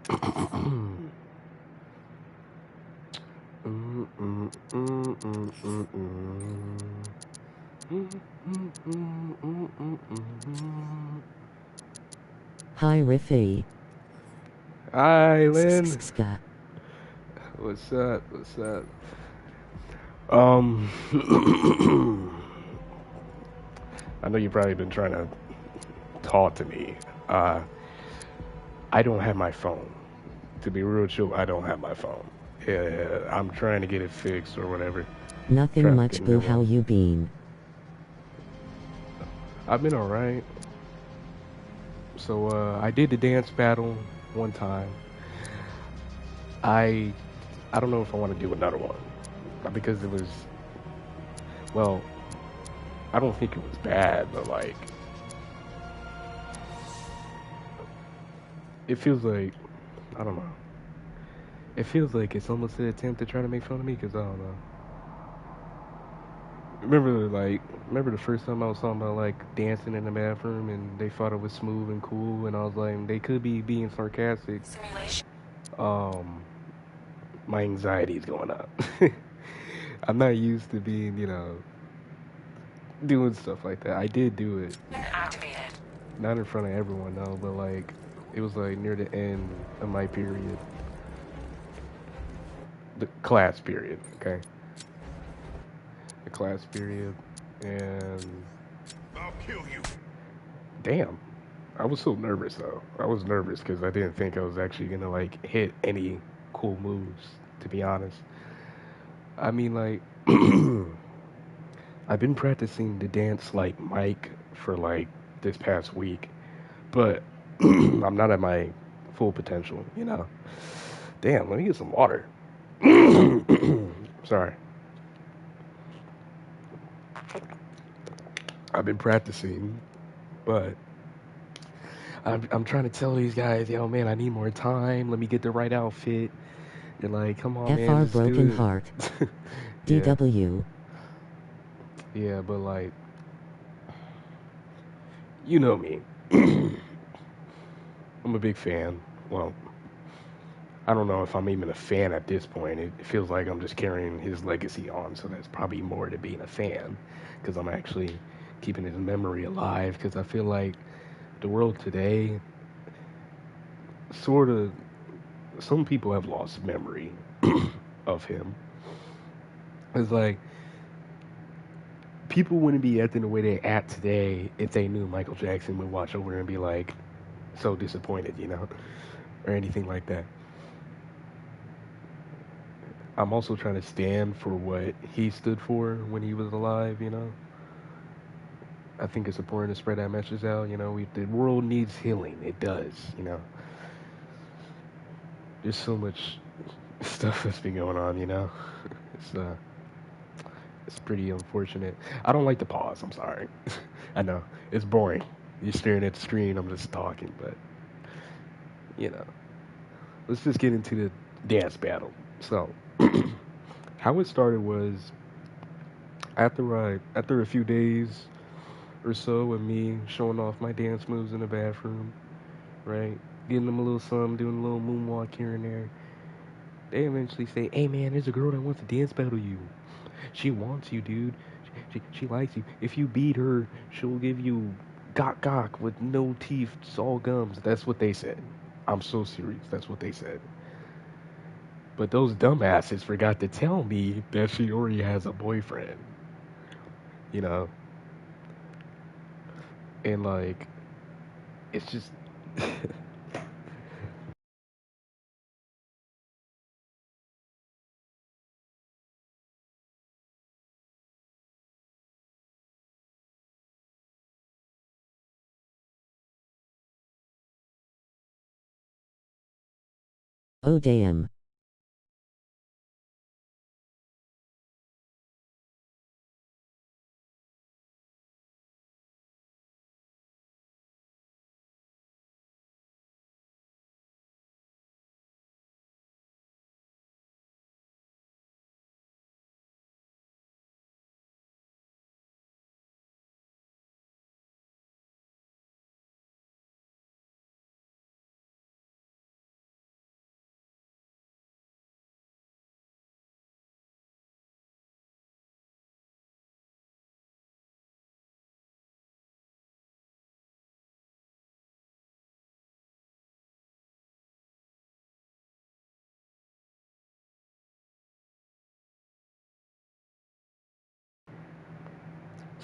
Hi, Riffy. Hi, Lynn. Ska. What's up? What's up? Um, I know you've probably been trying to talk to me. Uh, I don't have my phone. To be real chill, I don't have my phone. Yeah, I'm trying to get it fixed or whatever. Nothing Trying to much, get a boo. new How one. you been? I've been alright. So, I did the dance battle one time. I, I don't know if I want to do another one. Not because it was, well, I don't think it was bad, but like, it feels like, I don't know. It feels like it's almost an attempt to try to make fun of me because I don't know. Remember the first time I was talking about like dancing in the bathroom and they thought it was smooth and cool and I was like they could be being sarcastic. Um, my anxiety is going up. I'm not used to being doing stuff like that. I did do it, not in front of everyone though, but like it was like near the end of my period, the class period. Okay, the class period, and I'll kill you. damn. I was so nervous though. I was nervous because I didn't think I was actually gonna like hit any cool moves. To be honest, I mean like I've been practicing the dance like Mike for like this past week, but I'm not at my full potential. Damn, let me get some water. Sorry, I've been practicing, but I'm trying to tell these guys, yo man, I need more time. Let me get the right outfit. They're like, come on, man, FR just Broken do Heart. it. Yeah, DW. yeah, but like, you know me. I'm a big fan. Well, I don't know if I'm even a fan at this point. It feels like I'm just carrying his legacy on, so that's probably more to being a fan, because I'm actually keeping his memory alive. Because I feel like the world today, sort of, some people have lost memory of him. It's like people wouldn't be acting the way they act today if they knew Michael Jackson would watch over and be like so disappointed, or anything like that. I'm also trying to stand for what he stood for when he was alive. I think it's important to spread that message out. The world needs healing. It does. There's so much stuff that's been going on. It's it's pretty unfortunate. I don't like the pause. I'm sorry. I know it's boring. You're staring at the screen. I'm just talking, but you know, let's just get into the dance battle. So, how it started was after a few days or so of me showing off my dance moves in the bathroom, right? Getting them a little something, doing a little moonwalk here and there. They eventually say, "Hey man, there's a girl that wants to dance battle you. She wants you, dude. She likes you. If you beat her, she'll give you gok with no teeth, just all gums." That's what they said. I'm so serious. That's what they said. But those dumbasses forgot to tell me that she already has a boyfriend, you know? And like, it's just. Oh, damn.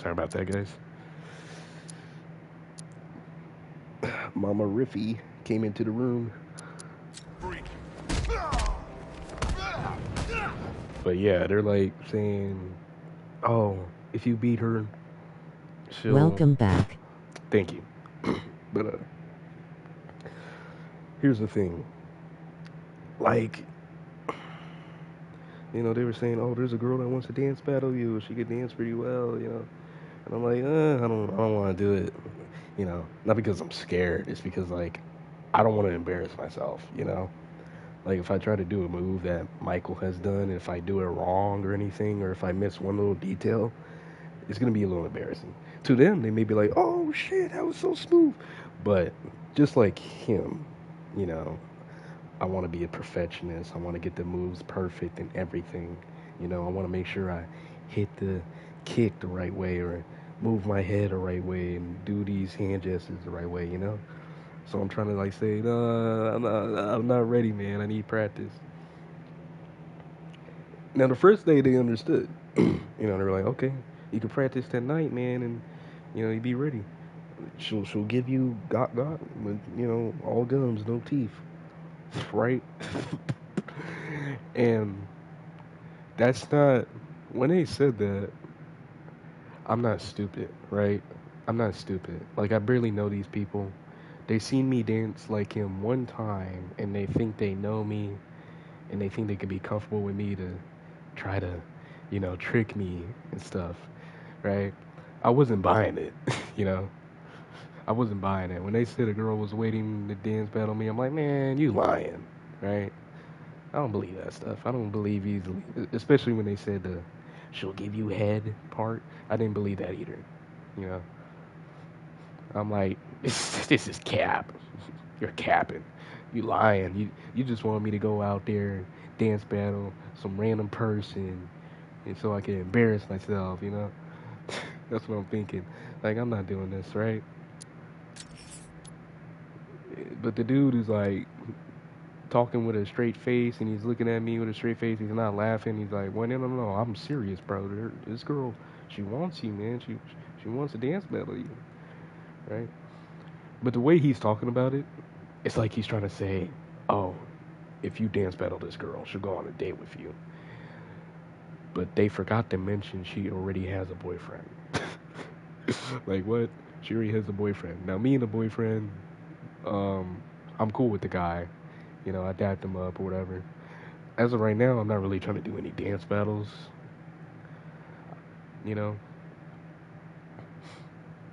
Sorry about that, guys. Mama Riffy came into the room. Freak. But yeah, they're like saying, oh, if you beat her, she'll. Welcome back. Thank you. But here's the thing. Like, they were saying, oh, there's a girl that wants to dance battle you. She could dance pretty well. And I'm like, I don't want to do it. Not because I'm scared. It's because like, I don't want to embarrass myself. Like if I try to do a move that Michael has done, if I do it wrong or anything, or if I miss one little detail, it's gonna be a little embarrassing. To them, they may be like, "Oh shit, that was so smooth," but just like him, you know, I want to be a perfectionist. I want to get the moves perfect and everything. I want to make sure I hit the kick the right way or move my head the right way and do these hand gestures the right way. So I'm trying to like say, no, I'm not ready, man. I need practice. Now the first day they understood. They were like, okay, you can practice that night, man, and you be ready. She'll give you got with all gums, no teeth, right? And that's not when they said that. I'm not stupid, right? I'm not stupid. Like I barely know these people. They seen me dance like him one time, and they think they know me, and they think they can be comfortable with me to try to, trick me and stuff, right? I wasn't buying it, you know. I wasn't buying it. When they said a girl was waiting to dance battle me, I'm like, man, you lying, right? I don't believe that stuff. I don't believe easily, especially when they said the she'll give you head part. I didn't believe that either, you know. I'm like, this is cap. You're capping. You lying. You just want me to go out there and dance battle some random person, and so I can embarrass myself. That's what I'm thinking. Like I'm not doing this, right? But the dude is like talking with a straight face, and he's looking at me with a straight face. He's not laughing. He's like, "Well, no, I'm serious, bro. This girl, she wants you, man. She wants to dance battle you, right?" But the way he's talking about it, it's like he's trying to say, "Oh, if you dance battle this girl, she'll go on a date with you." But they forgot to mention she already has a boyfriend. Like what? She already has a boyfriend. Now me and the boyfriend, um, I'm cool with the guy. I dapped him up or whatever. As of right now, I'm not really trying to do any dance battles. You know,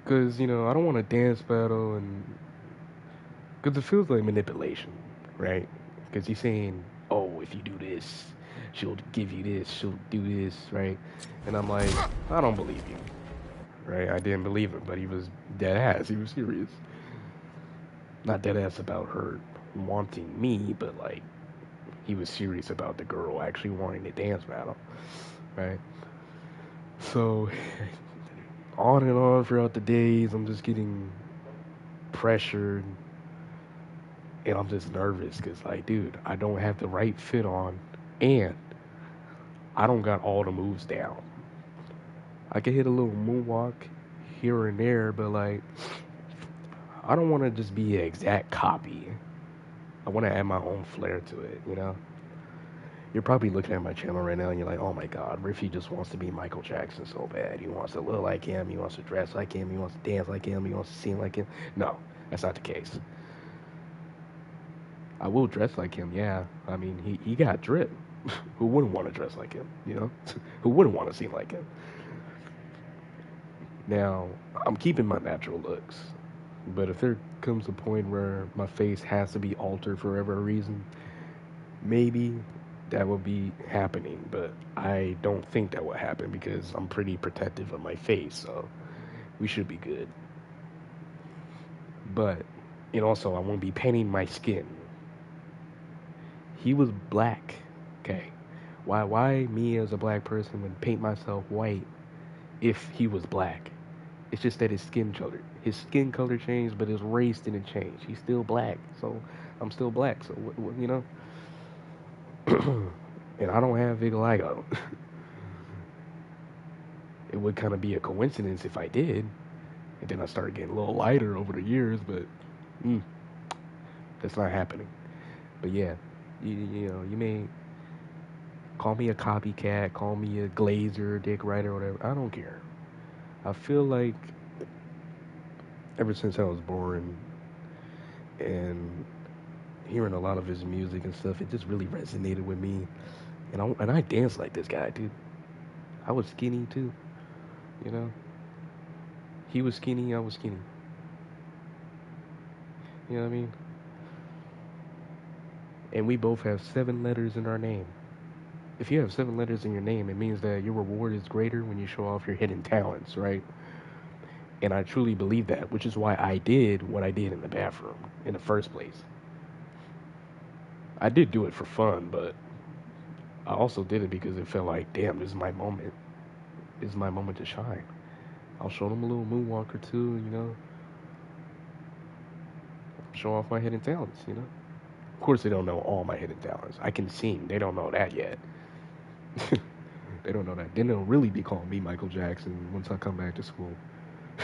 because I don't want to dance battle and because it feels like manipulation, right? Because he's saying, "Oh, if you do this, she'll give you this. She'll do this, right?" And I'm like, I don't believe you, right? I didn't believe him, but he was dead ass. He was serious. Not dead ass about her wanting me, but like he was serious about the girl actually wanting to dance battle, right? So on and on throughout the days, I'm just getting pressured, and I'm just nervous because, like, dude, I don't have the right fit on, and I don't got all the moves down. I can hit a little moonwalk here and there, but like, I don't want to just be an exact copy. I want to add my own flair to it. You're probably looking at my channel right now and you're like, oh my god, Riffy just wants to be Michael Jackson so bad. He wants to look like him, he wants to dress like him, he wants to dance like him, he wants to sing like him. No, that's not the case. I will dress like him, yeah. I mean, he got drip. Who wouldn't want to dress like him? Who wouldn't want to sing like him? Now, I'm keeping my natural looks. But if there comes a point where my face has to be altered for whatever reason, maybe that will be happening, but I don't think that will happen because I'm pretty protective of my face, so we should be good. But, and also, I won't be painting my skin. He was black, okay? Why me as a black person would paint myself white if he was black? It's just that his skin color changed, but his race didn't change. He's still black, so I'm still black. So and I don't have vitiligo. it would kind of be a coincidence if I did. And then I started getting a little lighter over the years, but mm, that's not happening. But yeah, you know, you may call me a copycat, call me a glazer, dick writer, whatever. I don't care. I feel like ever since I was born and hearing a lot of his music and stuff, it just really resonated with me. And I danced like this guy, dude. I was skinny too, you know. He was skinny, I was skinny. You know what I mean? And we both have 7 letters in our name. If you have 7 letters in your name, it means that your reward is greater when you show off your hidden talents, right? And I truly believe that, which is why I did what I did in the bathroom in the first place. I did do it for fun, but I also did it because it felt like, damn, this is my moment. This is my moment to shine. I'll show them a little moonwalk or two, you know, show off my hidden talents, you know. Of course, they don't know all my hidden talents. I can sing. They don't know that yet. They don't know that. Then they'll really be calling me Michael Jackson once I come back to school.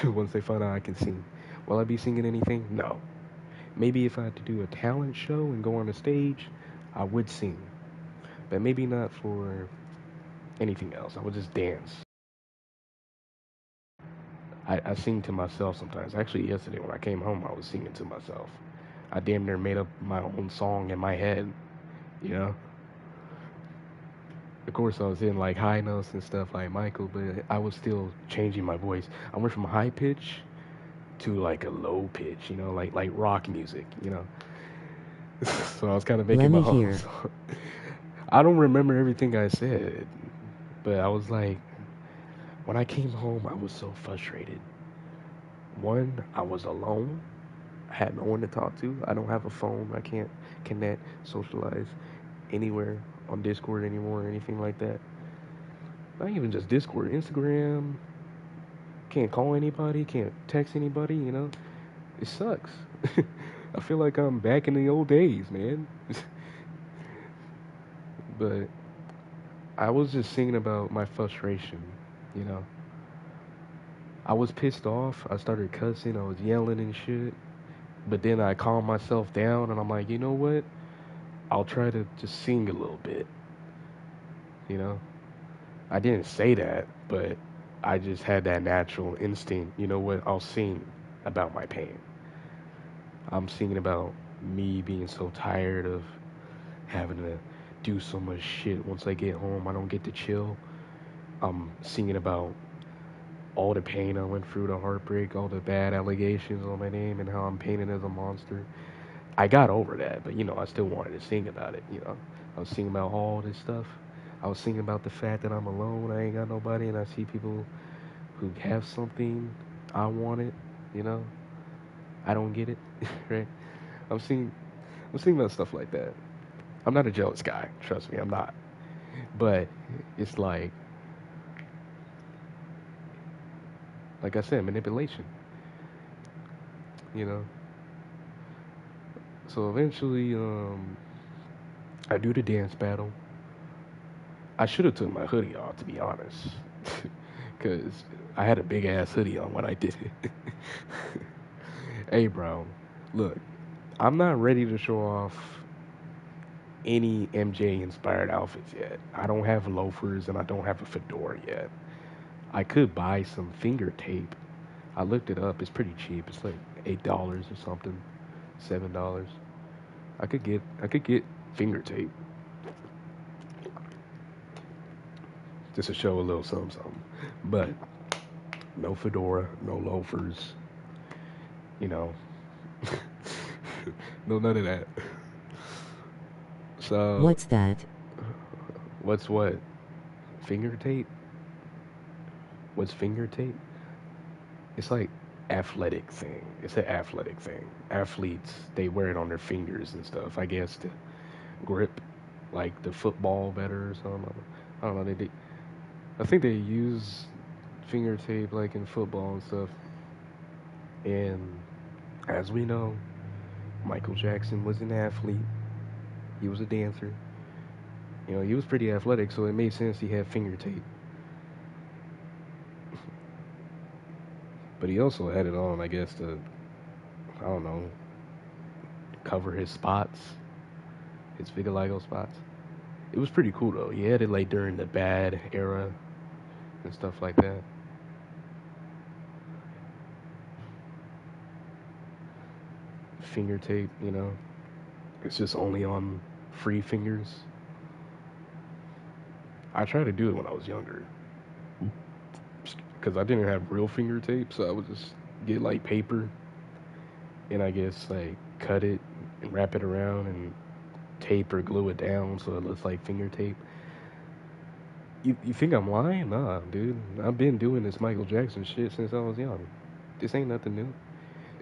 Once they find out I can sing. Will I be singing anything? No. Maybe if I had to do a talent show and go on the stage, I would sing. But maybe not for anything else. I would just dance. I sing to myself sometimes. Actually, yesterday when I came home, I was singing to myself. I damn near made up my own song in my head, you know? Of course, I was in like high notes and stuff like Michael, but I was still changing my voice. I went from high pitch to like a low pitch, you know, like rock music, you know? So I was kind of Let making my me own hear. song. I don't remember everything I said, but I was like, when I came home, I was so frustrated. One, I was alone. I had no one to talk to. I don't have a phone. I can't connect, socialize anywhere on Discord anymore or anything like that. Not even just Discord, Instagram. Can't call anybody, can't text anybody, you know? It sucks. I feel like I'm back in the old days, man. But I was just singing about my frustration, you know? I was pissed off. I started cussing. I was yelling and shit. But then I calmed myself down and I'm like, you know what? I'll try to just sing a little bit, you know? I didn't say that, but I just had that natural instinct. You know what? I'll sing about my pain. I'm singing about me being so tired of having to do so much shit. Once I get home, I don't get to chill. I'm singing about all the pain I went through, the heartbreak, all the bad allegations on my name, and how I'm painted as a monster. I got over that, but you know, I still wanted to sing about it. You know, I was singing about all this stuff. I was singing about the fact that I'm alone, I ain't got nobody, and I see people who have something I want it. You know, I don't get it, right? I'm singing, I'm singing about stuff like that. I'm not a jealous guy, trust me, I'm not. But it's like I said, manipulation. You know. So eventually, I do the dance battle. I should have took my hoodie off, to be honest, because I had a big ass hoodie on when I did it. Hey, bro, look, I'm not ready to show off any MJ inspired outfits yet. I don't have loafers and I don't have a fedora yet. I could buy some finger tape. I looked it up. It's pretty cheap. It's like $8 or something, $7. I could get finger tape just to show a little something, something. But no fedora, no loafers, you know, no none of that. So What's that? what's what? Finger tape? What's finger tape? It's like athletic thing. It's an athletic thing. Athletes they wear it on their fingers and stuff. I guess to grip like the football better or something. I don't know. I think they use finger tape like in football and stuff. And as we know, Michael Jackson was an athlete. He was a dancer. You know, he was pretty athletic, so it made sense he had finger tape. But he also had it on, I guess, to, I don't know, cover his spots, his vitiligo spots. It was pretty cool though. He had it like during the bad era and stuff like that. Finger tape, it's just only on free fingers. I tried to do it when I was younger because I didn't have real finger tape, so I would just get like paper and I guess like cut it and wrap it around and tape or glue it down so it looks like finger tape. You think I'm lying? Nah, dude. I've been doing this Michael Jackson shit since I was young. This ain't nothing new.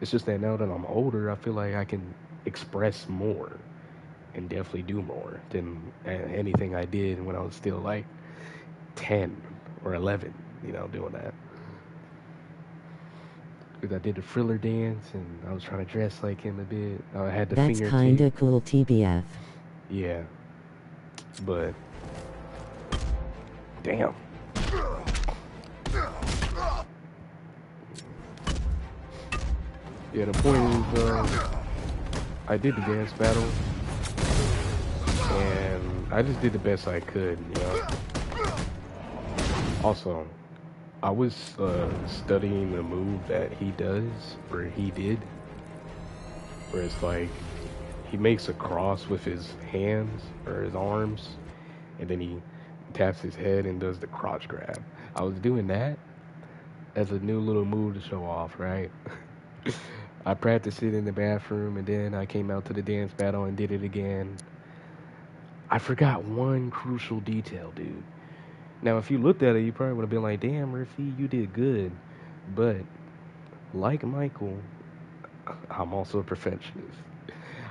It's just that now that I'm older, I feel like I can express more and definitely do more than anything I did when I was still like 10 or 11, doing that. Because I did the Thriller dance and I was trying to dress like him a bit. I had the That's finger tape. kinda cool, TBF. Yeah, but damn. Yeah, the point is, I did the dance battle and I just did the best I could. Also, I was studying the move that he does, or he did, where it's like he makes a cross with his hands or his arms, and then he taps his head and does the crotch grab. I was doing that as a new little move to show off, right? I practiced it in the bathroom, and then I came out to the dance battle and did it again. I forgot one crucial detail, dude. Now, if you looked at it, you probably would have been like, damn, Murphy, you did good. But, like Michael, I'm also a perfectionist.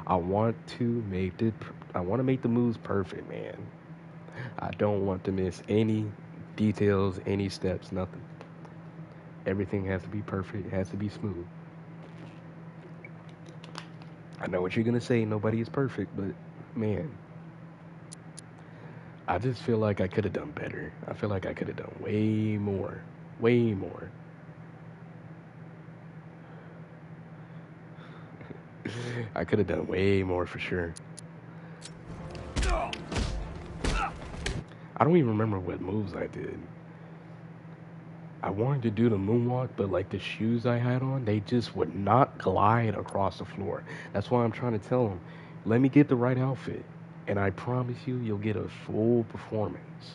I want to make the I want to make the moves perfect, man. I don't want to miss any details, any steps, nothing. Everything has to be perfect. It has to be smooth. I know what you're gonna say. Nobody is perfect, but man, I just feel like I could have done better. I feel like I could have done way more, way more. I could have done way more for sure. I don't even remember what moves I did. I wanted to do the moonwalk, but like the shoes I had on, they just would not glide across the floor. That's why I'm trying to tell them, let me get the right outfit, and I promise you'll get a full performance.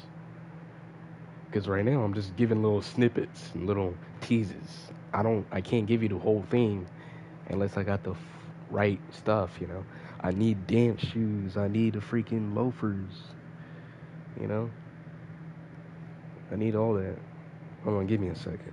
Because right now I'm just giving little snippets and little teases. I can't give you the whole thing unless I got the right stuff. I need dance shoes. I need the freaking loafers. You know, I need all that. Hold on, give me a second.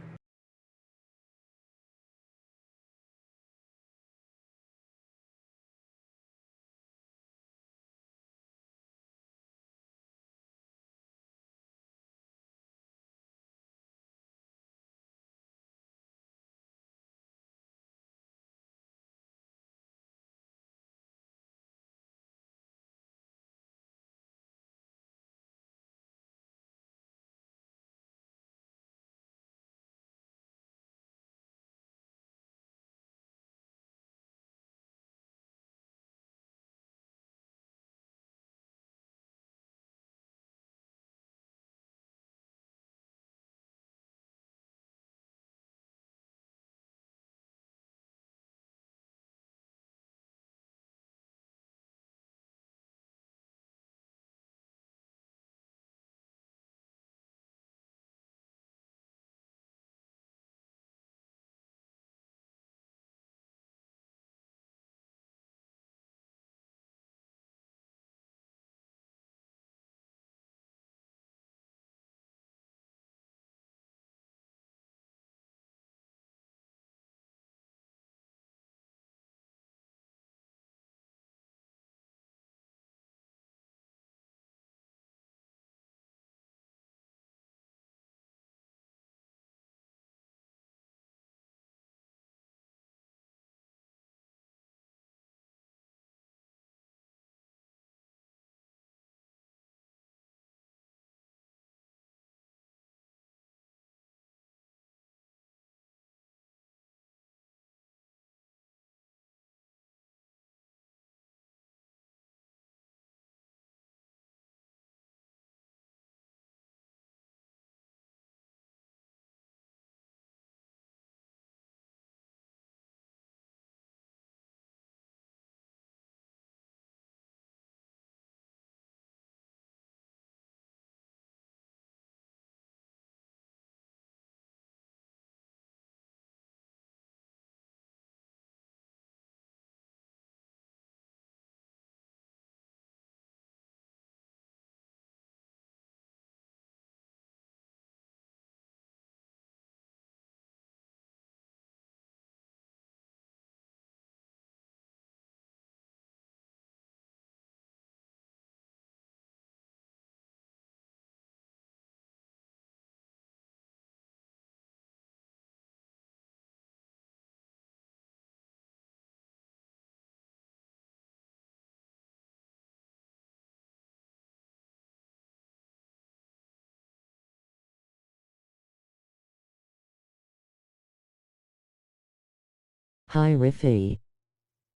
Hi Riffy.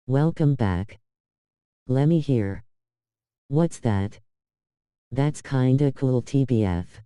Welcome back. Lemme hear. What's that? That's kinda cool TBF.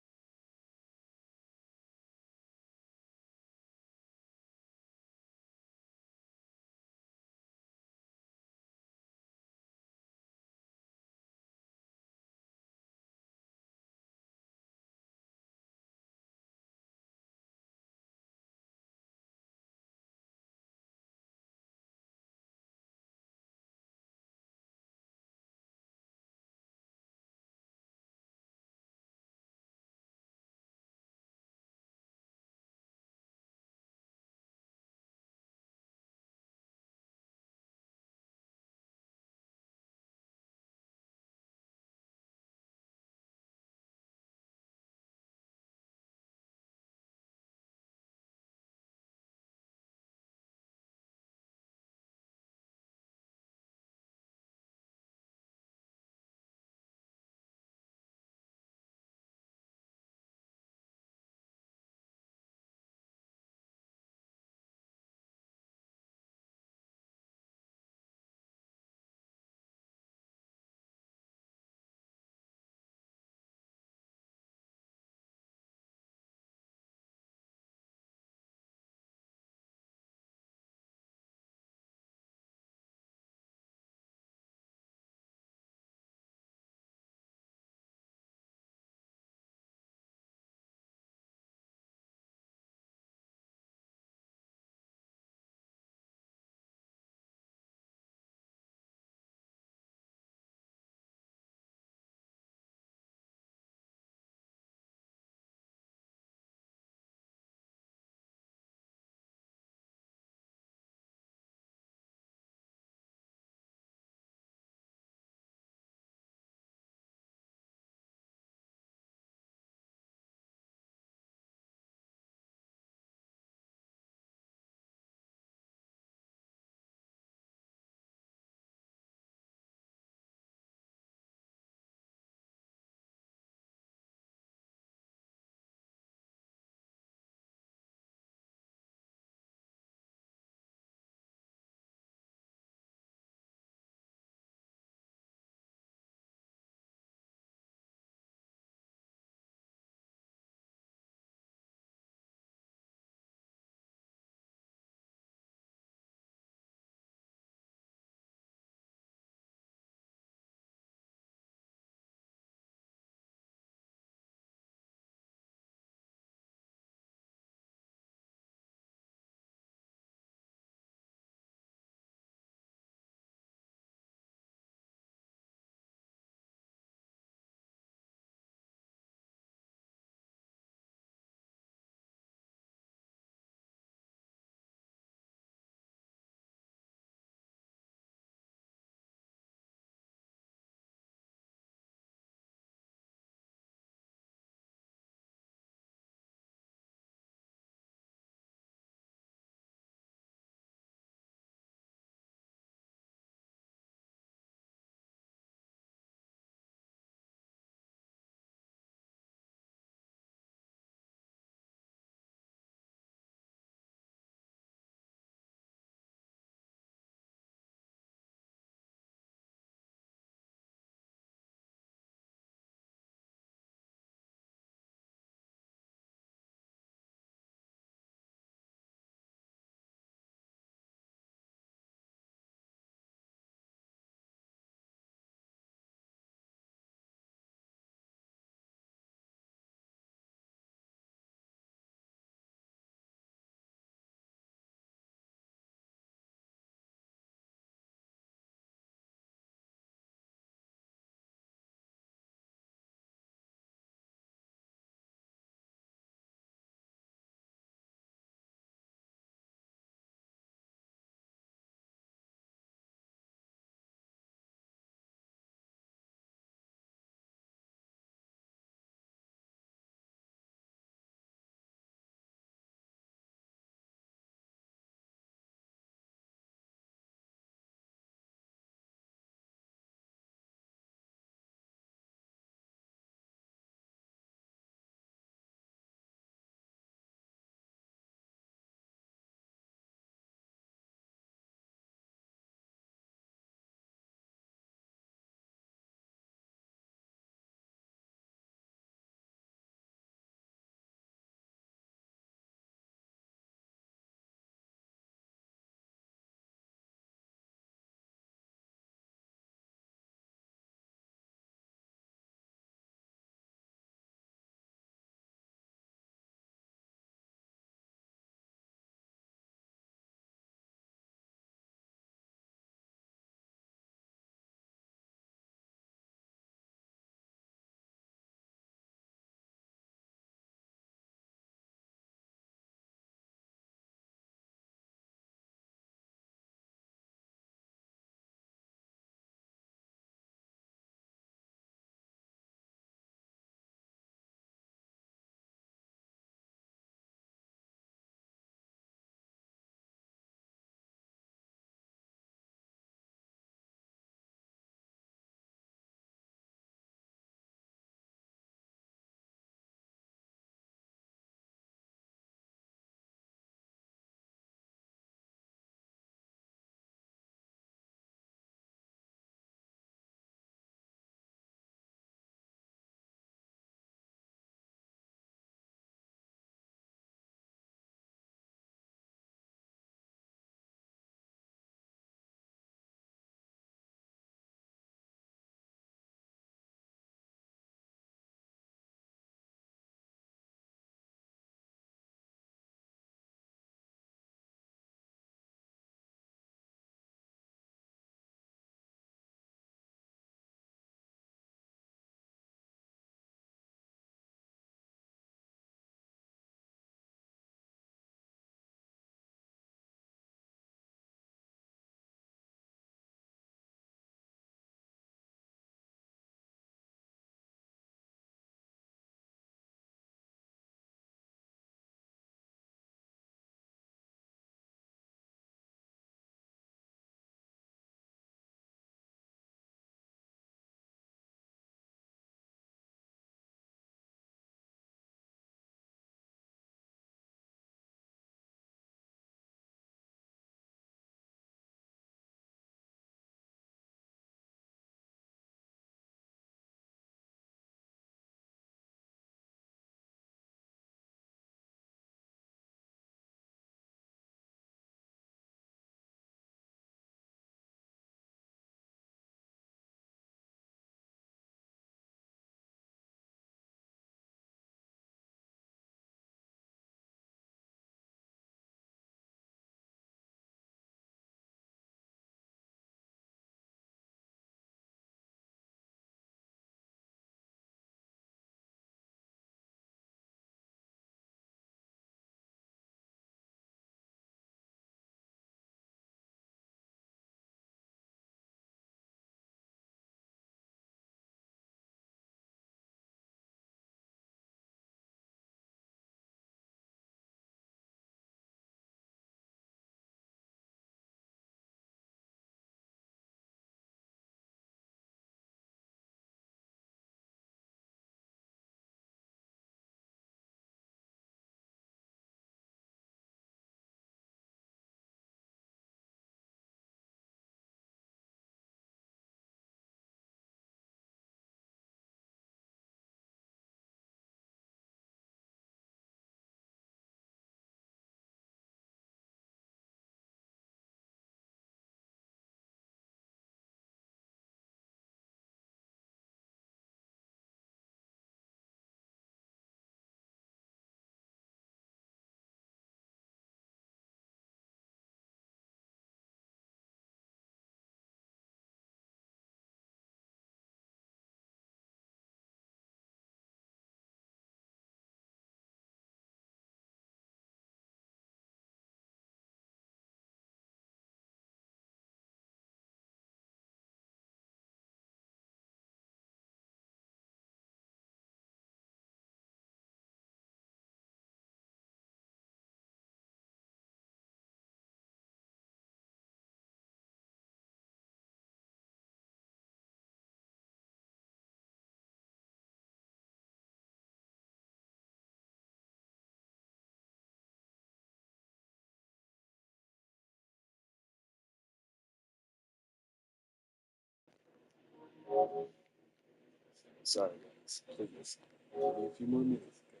Sorry, guys. Please. Give me a few more minutes. Okay?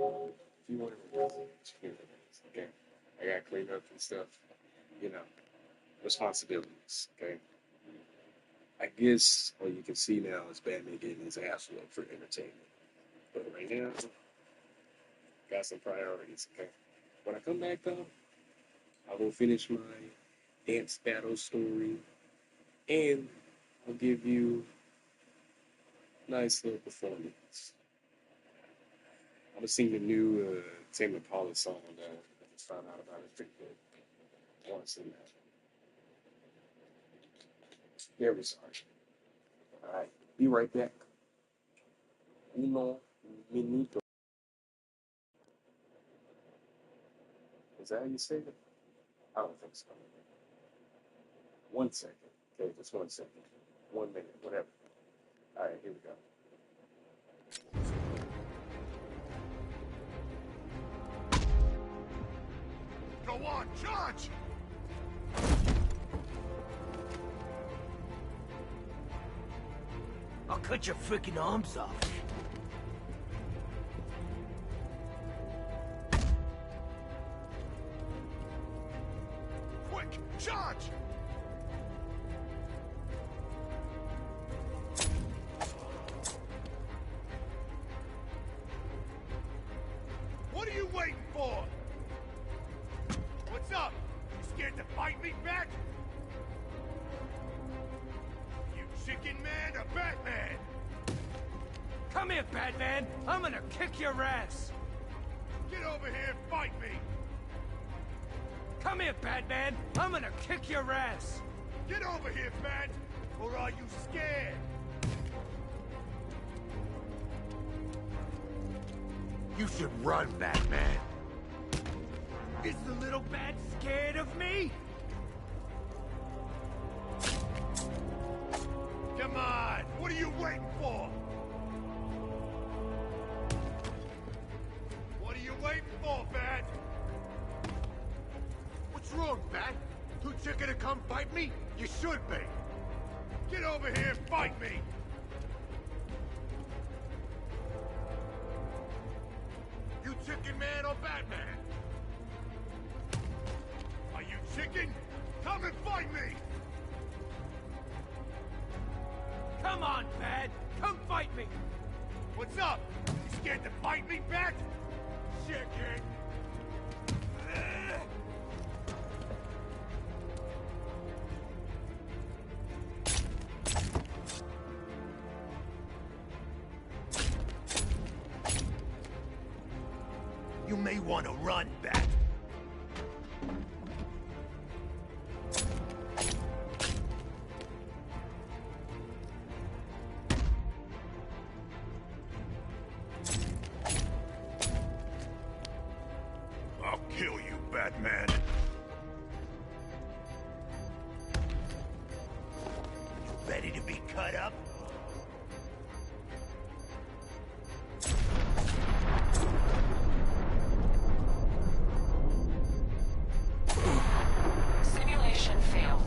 A few more minutes. Okay? I gotta clean up and stuff. You know, responsibilities. Okay? I guess all you can see now is Batman getting his ass whooped for entertainment. But right now, got some priorities. Okay? When I come back though, I will finish my dance battle story and I'll give you a nice little performance. I'm gonna sing the new Tame Impala song that I just found out about. It's pretty good. I want to sing that. Very sorry. All right, be right back. Uno minuto. Is that how you say it? I don't think so. 1 second. Okay, just 1 second. 1 minute, whatever. All right, here we go. Go on, charge! I'll cut your freaking arms off. Quick, charge! What are you waiting for? What's up? You scared to fight me, Bat? You chicken man or Batman? Come here, Batman! I'm gonna kick your ass! Get over here and fight me! Come here, Batman! I'm gonna kick your ass! Get over here, Bat! Or are you scared? You should run, Batman! Is the little bat scared of me? Come on! What are you waiting for? What are you waiting for, Bat? What's wrong, Bat? Too chicken to come fight me? You should be! Get over here and fight me! You chicken man or Batman? Are you chicken? Come and fight me! Come on, Bat! Come fight me! What's up? You scared to fight me, Bat? Chicken! You may want to run, Bat. I'll kill you, Batman. You ready to be cut up? Simulation failed.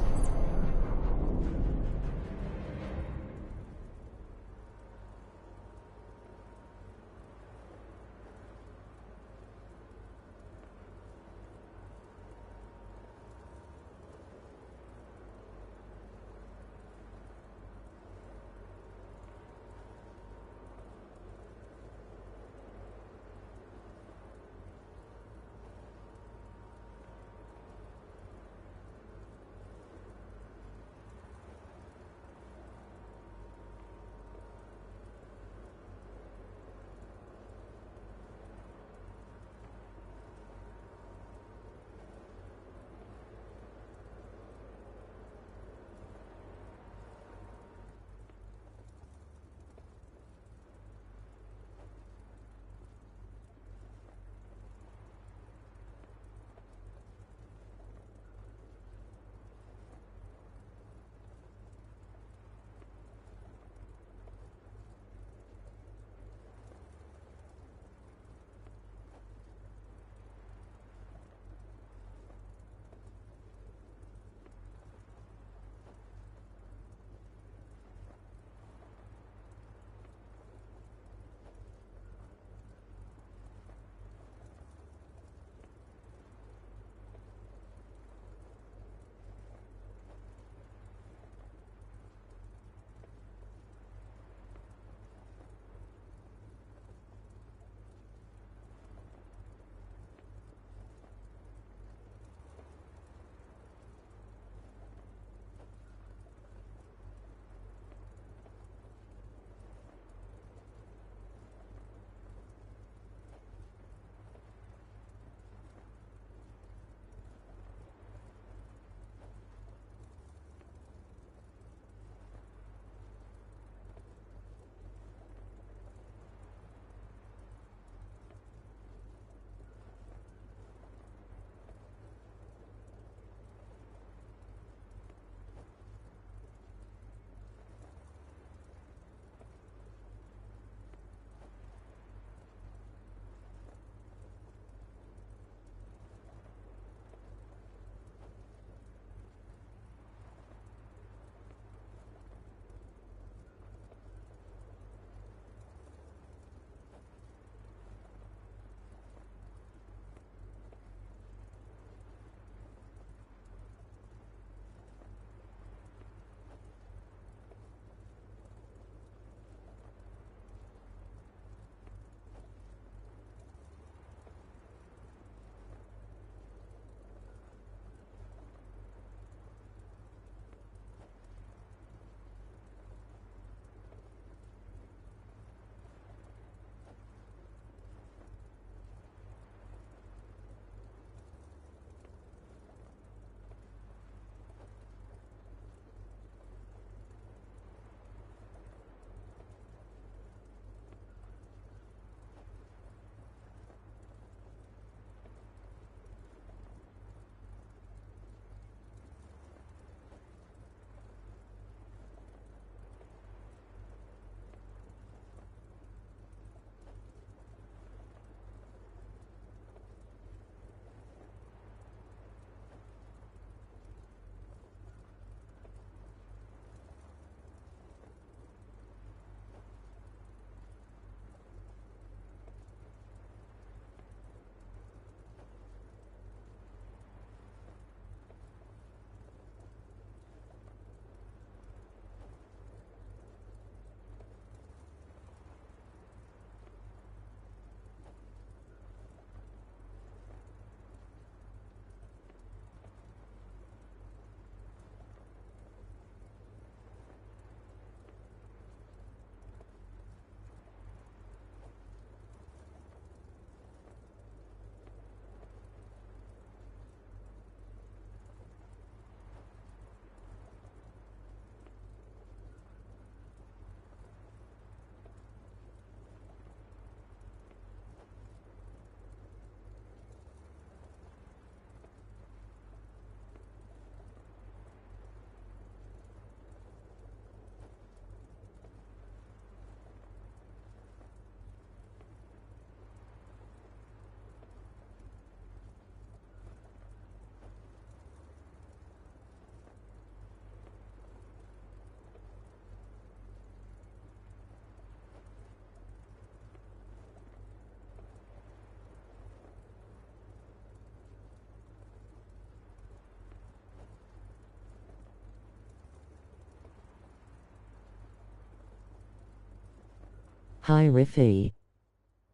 Hi Riffy.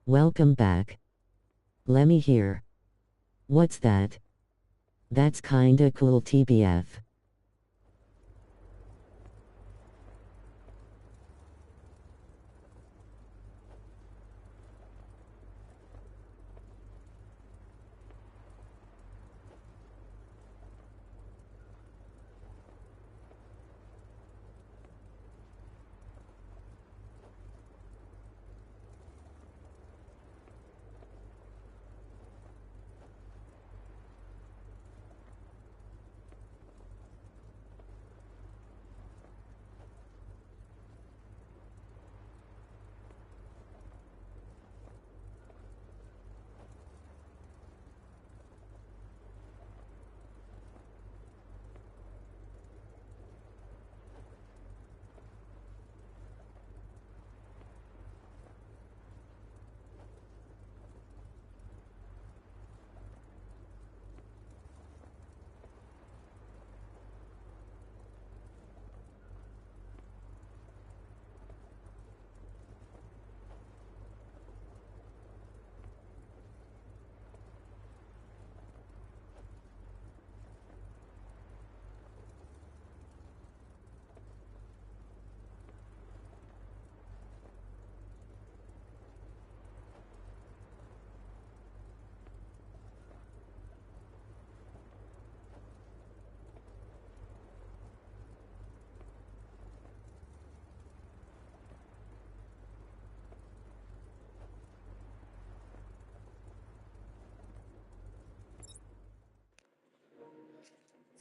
Welcome back. Lemme hear. What's that? That's kinda cool TBF.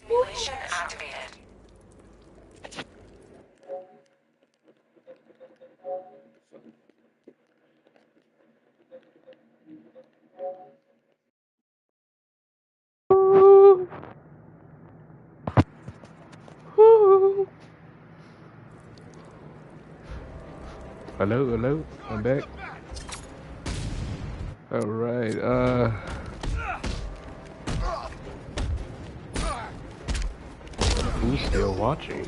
Simulation activated. Hello, hello. I'm back. All right. Who's still watching?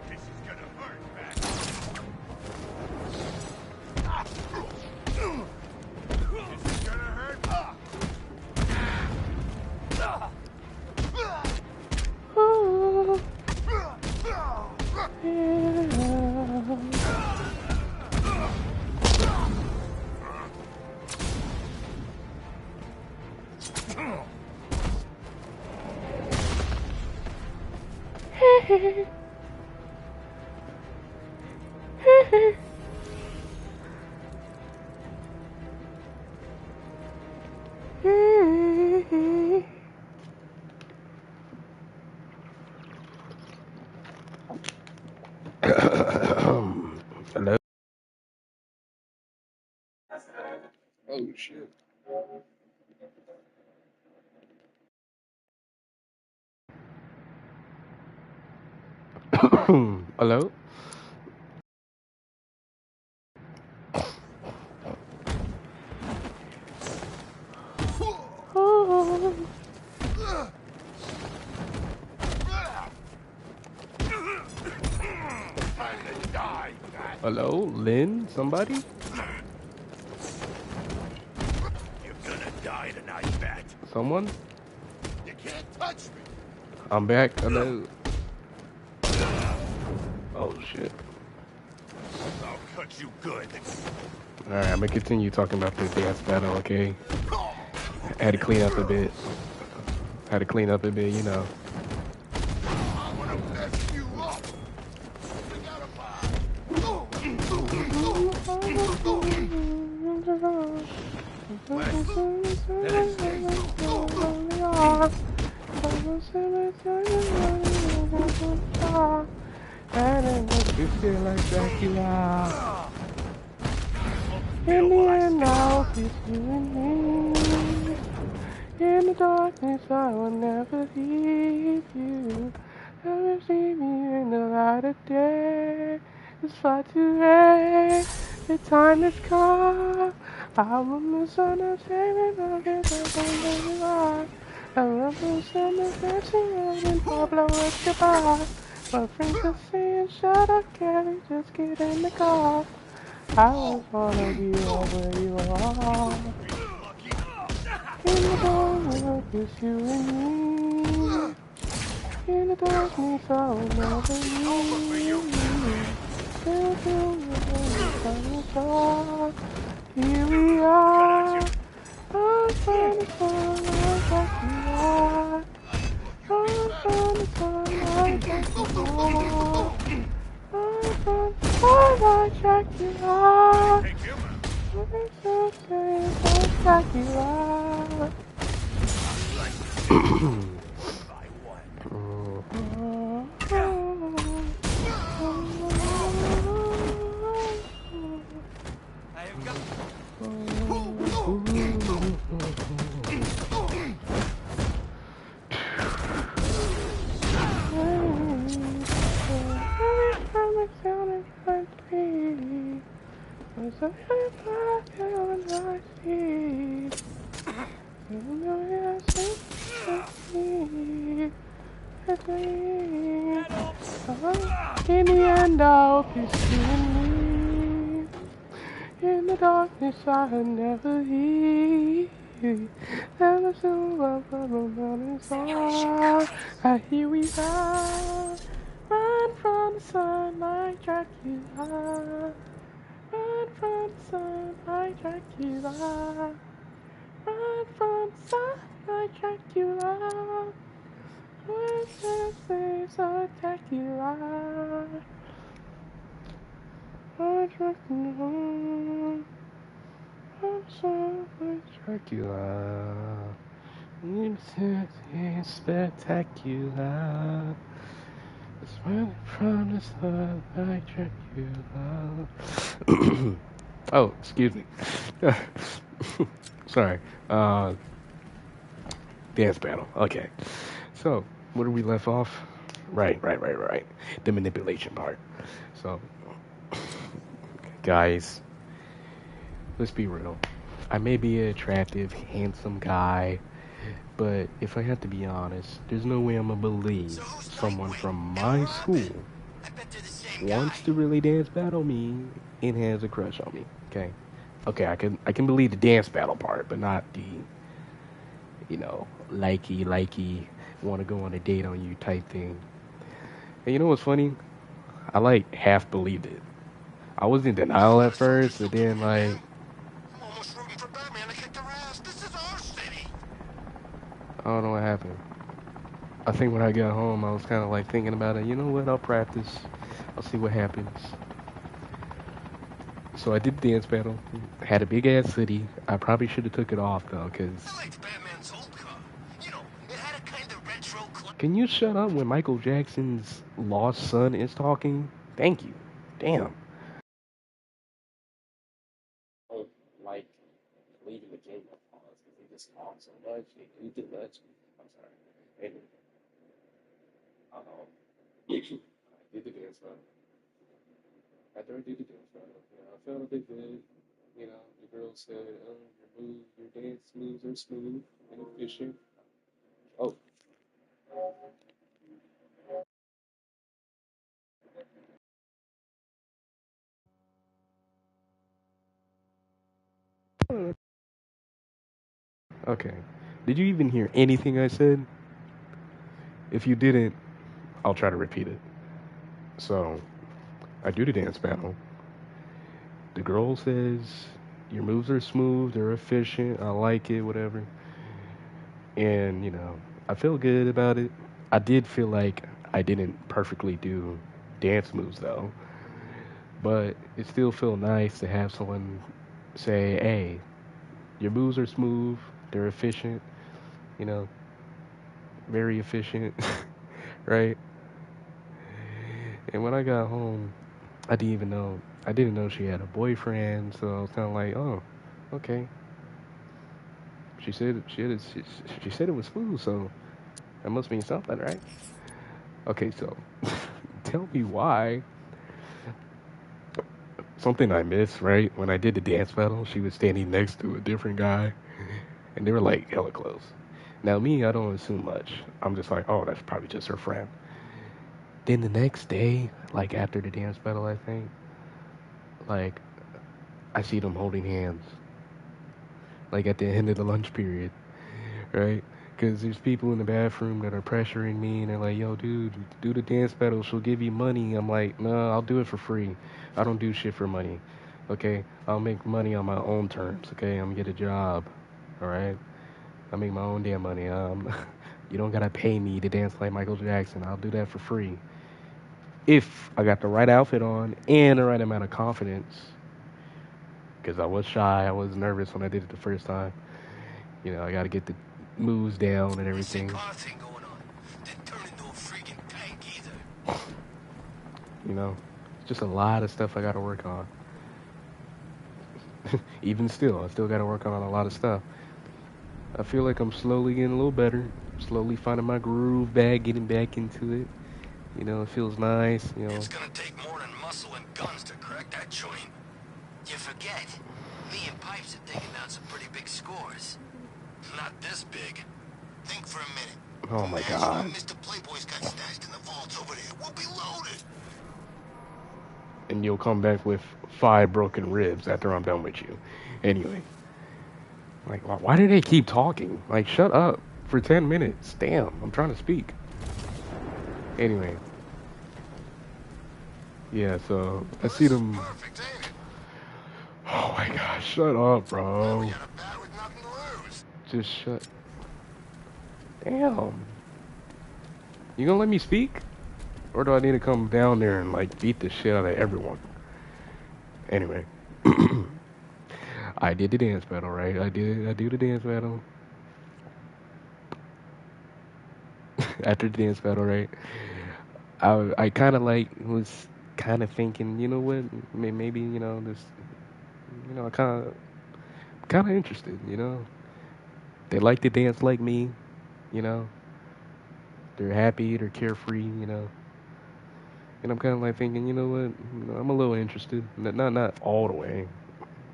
This is gonna hurt, man. This is gonna hurt. Hello. Oh shit. Hello. Time to die, man. Hello, Lynn. Somebody. You're gonna die tonight, Bat. Someone. You can't touch me. I'm back. Hello. Oh shit. I'll cut you good. All right, I'm gonna continue talking about this dance battle. Okay. I had to clean up a bit. Had to clean up a bit, you know. I'm gonna mess you up. We got a You feel like Dracula. In the end, now it's you and me. In the darkness, I will never leave you. Never see me in the light of day. It's far too late. The time has come. I will misunderstand it, but it's not you are. I will misunderstand and Pablo Escobar. My friends are saying, shut up, Kelly, just get in the car. I just wanna be right where you are. In the dark, just you and me. In the darkness, I will never leave. Till the sun, here we are. I found the sunlight like you are. I found the sunlight like you are. I found the sunlight like you are. I'm so safe like you are. I have got. In the end, I hope you see me. In the darkness, I never leave. Never so Simulation complete. here we are. Run from the sun like Dracula. Run from the sun like Dracula. Run from the sun like Dracula. What's your face so spectacular? I'm Dracula. I'm so Dracula. It's spectacular. It's running from the sun like Dracula. Oh, excuse me. Sorry. Dance battle. Okay. So, where did we left off? Right. The manipulation part. So, guys, let's be real. I may be an attractive, handsome guy, but if I have to be honest, there's no way I'm gonna believe someone from my school I bet they're the same wants guy. to really dance battle me and has a crush on me. Okay, I can believe the dance battle part, but not the likey, want to go on a date on you type thing. And you know what's funny? I like half believed it. I was in denial at first, but then like I'm almost rooting for Batman to kick their ass. This is our city. I don't know what happened. I think when I got home, I was kind of like thinking about it. You know what? I'll practice. I'll see what happens. So I did the dance battle. Had a big ass city. I probably should have took it off though, cause I liked Batman's old car. You know, it had a kind of retro club. can you shut up when Michael Jackson's lost son is talking? Thank you. Damn. Oh, like leaving the game of pause because they just talk so much. They do too much. I'm sorry. Anyway, I did the dance battle. After I did the dance battle, I felt a bit good. The girl said, your dance moves are smooth and efficient. Oh, okay. Did you even hear anything I said? If you didn't, I'll try to repeat it. So, I do the dance battle. The girl says, your moves are smooth, they're efficient, I like it, whatever. And, I feel good about it. I did feel like I didn't perfectly do dance moves though, but it still felt nice to have someone say, hey, your moves are smooth, they're efficient, you know, very efficient, right? And when I got home, I didn't know she had a boyfriend, so I was kind of like, oh, okay. She said it was smooth, so that must mean something, right? Okay, so tell me why something I missed, right? When I did the dance battle, she was standing next to a different guy, and they were like hella close. Now me, I don't assume much. I'm just like, oh, that's probably just her friend. Then the next day, like after the dance battle, I think, like I see them holding hands, like at the end of the lunch period, right? Because there's people in the bathroom that are pressuring me, and they're like, yo, dude, do the dance battle. She'll give you money. I'm like, no, I'll do it for free. I don't do shit for money. Okay? I'll make money on my own terms. Okay? I'm gonna get a job. All right? I make my own damn money. You don't gotta pay me to dance like Michael Jackson. I'll do that for free. If I got the right outfit on and the right amount of confidence, because I was shy, I was nervous when I did it the first time. You know, I got to get the moves down and everything. Thing going on. Didn't turn into a freaking tank either. You know, it's just a lot of stuff I got to work on. Even still, I still got to work on a lot of stuff. I feel like I'm slowly getting a little better, slowly finding my groove back, getting back into it. You know, it feels nice. You know, It's gonna take more than muscle and guns to crack that joint. You forget. Me and Pipes are taking down some pretty big scores. Not this big. Think for a minute. oh my Imagine God. what Mr. Playboy's got stashed in the vaults over there. We'll be loaded. And you'll come back with 5 broken ribs after I'm done with you. Anyway, like, why do they keep talking? Like, shut up for 10 minutes. Damn, I'm trying to speak. Anyway. Yeah, so I see them. Perfect, ain't it? Oh my gosh, shut up, bro. We got a bat with nothing to lose. Just shut. Damn. You gonna let me speak? Or do I need to come down there and like beat the shit out of everyone? Anyway. I did the dance battle, right? I do the dance battle. After the dance battle, right? I kind of like was kind of thinking, you know what? Maybe you know this. You know, I kind of interested. You know, they like to dance like me. You know, they're happy, they're carefree. You know, and I'm kind of like thinking, you know what? You know, I'm a little interested. Not all the way,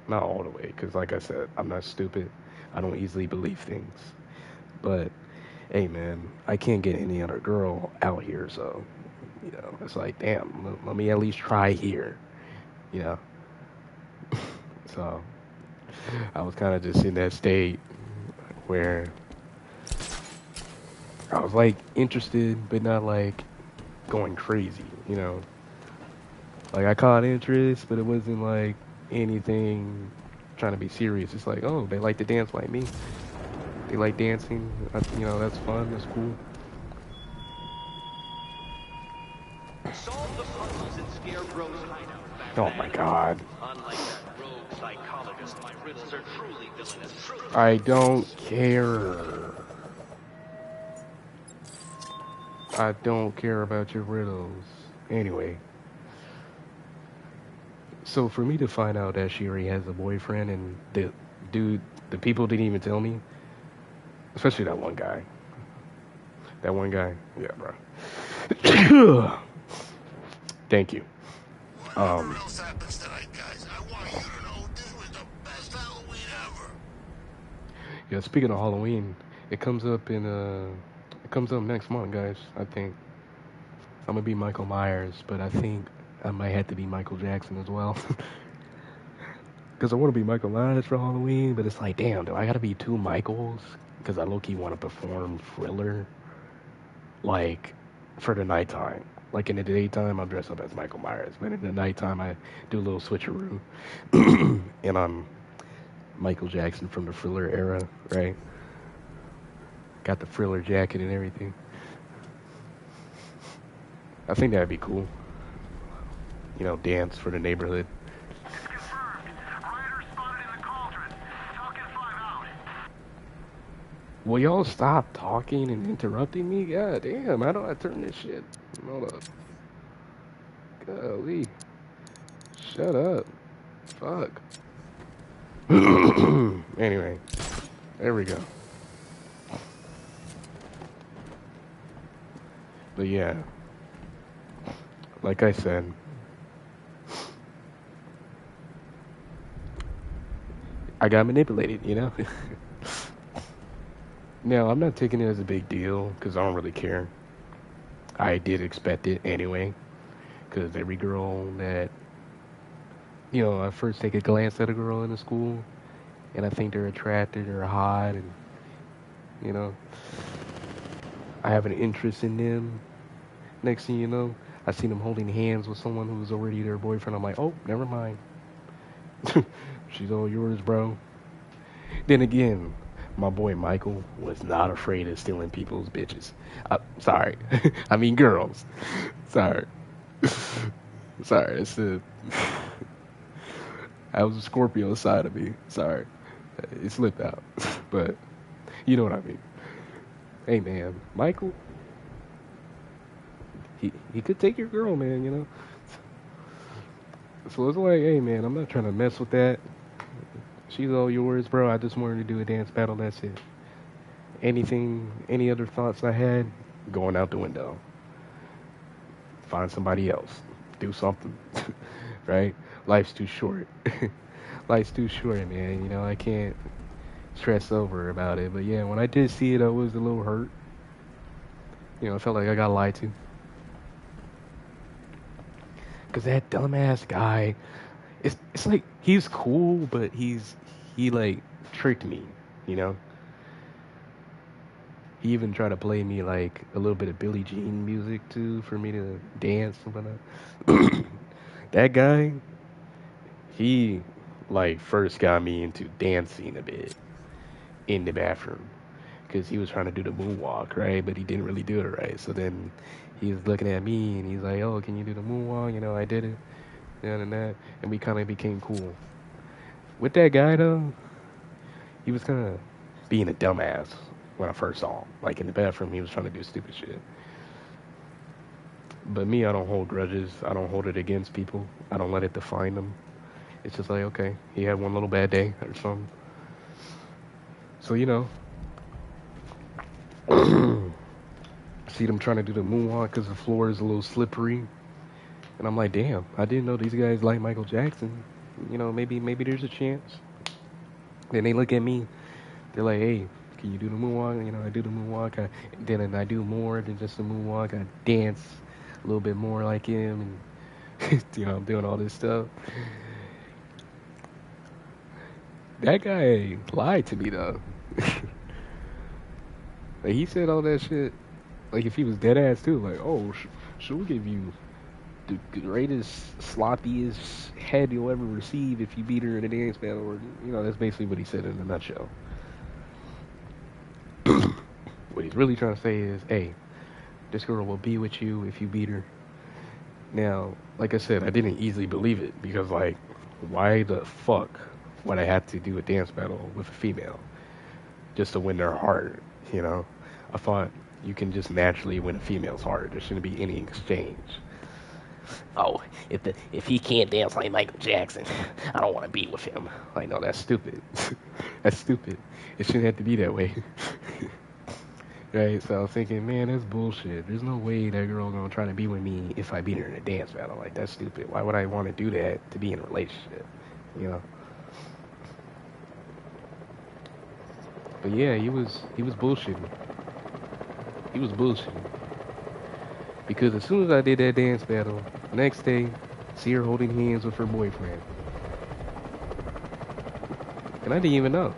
not all the way, because like I said, I'm not stupid. I don't easily believe things. But hey, man, I can't get any other girl out here, so you know, it's like, damn, let me at least try here. You know, so I was kind of just in that state where I was like interested, but not like going crazy, you know. Like I caught interest, but it wasn't like anything trying to be serious. It's like, oh, they like to dance like me. They like dancing. You know, that's fun. That's cool. Solve the puzzles in Scarecrow's hideout. Oh my God. Unlike that rogue psychologist, my riddles are truly villainous. Truly. I don't care. I don't care about your riddles. Anyway. So for me to find out that she already has a boyfriend and the people didn't even tell me, especially that one guy. That one guy, yeah, bro. Thank you. Whatever else happens tonight, guys, I want you to know this was the best Halloween ever. Yeah, speaking of Halloween, it comes up next month, guys. I think I'm gonna be Michael Myers, but I think I might have to be Michael Jackson as well. Because I want to be Michael Myers for Halloween, but it's like, damn, do I gotta be 2 Michaels? Because I low-key want to perform Thriller, like, for the nighttime. Like, in the daytime, I'm dressed up as Michael Myers, but in the nighttime, I do a little switcheroo. And I'm Michael Jackson from the Thriller era, right? Got the Thriller jacket and everything. I think that'd be cool. You know, dance for the neighborhood. It's confirmed. Rider spotted in the cauldron. Falcon 5 out. Will y'all stop talking and interrupting me? God damn, how do I turn this shit? Hold up. Golly. Shut up. Fuck. Anyway, there we go. But yeah, like I said, I got manipulated, you know? Now, I'm not taking it as a big deal because I don't really care. I did expect it anyway because every girl that, I first take a glance at a girl in the school and I think they're attractive or hot and, you know, I have an interest in them. Next thing you know, I see them holding hands with someone who's already their boyfriend. I'm like, oh, never mind. She's all yours, bro. Then again, my boy Michael was not afraid of stealing people's bitches. Sorry. I mean, girls. Sorry. Sorry. It's the. I was a Scorpio side of me. Sorry. It slipped out. But you know what I mean. Hey, man. Michael, he could take your girl, man, you know? So it's like, hey, man, I'm not trying to mess with that. She's all yours, bro. I just wanted to do a dance battle. That's it. Any other thoughts I had, going out the window. Find somebody else. Do something. Right? Life's too short. Life's too short, man. You know, I can't stress over about it. But yeah, when I did see it, I was a little hurt. You know, I felt like I got lied to. Because that dumbass guy, it's like, he's cool, but he like tricked me, you know? He even tried to play me like a little bit of Billie Jean music too for me to dance and whatnot. That guy, he like first got me into dancing a bit in the bathroom because he was trying to do the moonwalk, right? But he didn't really do it right. So then he was looking at me and he's like, "Oh, can you do the moonwalk?" You know, I did it, and that, and we kind of became cool. With that guy though, he was kind of being a dumbass when I first saw him. Like in the bathroom, he was trying to do stupid shit. But me, I don't hold grudges. I don't hold it against people. I don't let it define them. It's just like, okay, he had one little bad day or something. So, see them trying to do the moonwalk because the floor is a little slippery. And I'm like, damn, I didn't know these guys like Michael Jackson. You know, maybe there's a chance. Then they look at me. They're like, hey, can you do the moonwalk? You know, I do the moonwalk. Then I do more than just the moonwalk. I dance a little bit more like him. And, I'm doing all this stuff. That guy lied to me, though. Like, he said all that shit. Like, if he was dead ass, too. Like, oh, she'll give you the greatest, sloppiest head you'll ever receive if you beat her in a dance battle. Or, that's basically what he said in a nutshell. What he's really trying to say is, hey, this girl will be with you if you beat her. Now, like I said, I didn't easily believe it because, like, why the fuck would I have to do a dance battle with a female just to win their heart, I thought you can just naturally win a female's heart. There shouldn't be any exchange. Oh, if he can't dance like Michael Jackson, I don't want to be with him. Like, no, that's stupid. That's stupid. It shouldn't have to be that way. Right, so I was thinking, man, that's bullshit. There's no way that girl gonna try to be with me if I beat her in a dance battle. Like, that's stupid. Why would I want to do that to be in a relationship? But yeah, he was bullshitting. He was bullshitting. Because as soon as I did that dance battle, next day, see her holding hands with her boyfriend. And I didn't even know.